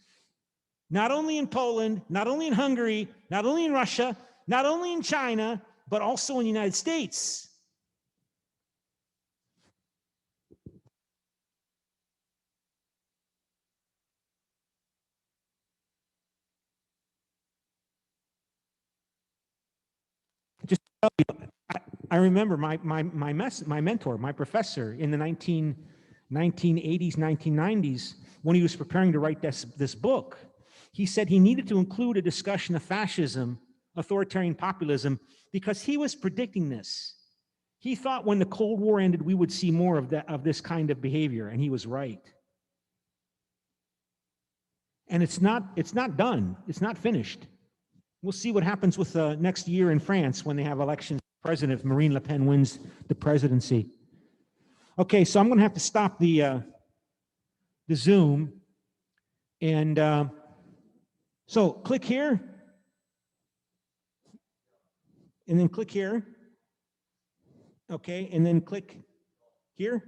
Not only in Poland, not only in Hungary, not only in Russia, not only in China, but also in the United States. Just tell you, I remember my mentor, my professor in the 1980s, 1990s, when he was preparing to write this book, he said he needed to include a discussion of fascism, authoritarian populism, because he was predicting this. He thought when the Cold War ended, we would see more of this kind of behavior, and he was right. And it's not done. It's not finished. We'll see what happens with next year in France when they have elections for president if Marine Le Pen wins the presidency. Okay, so I'm going to have to stop the Zoom. And so click here. And then click here. Okay, and then click here.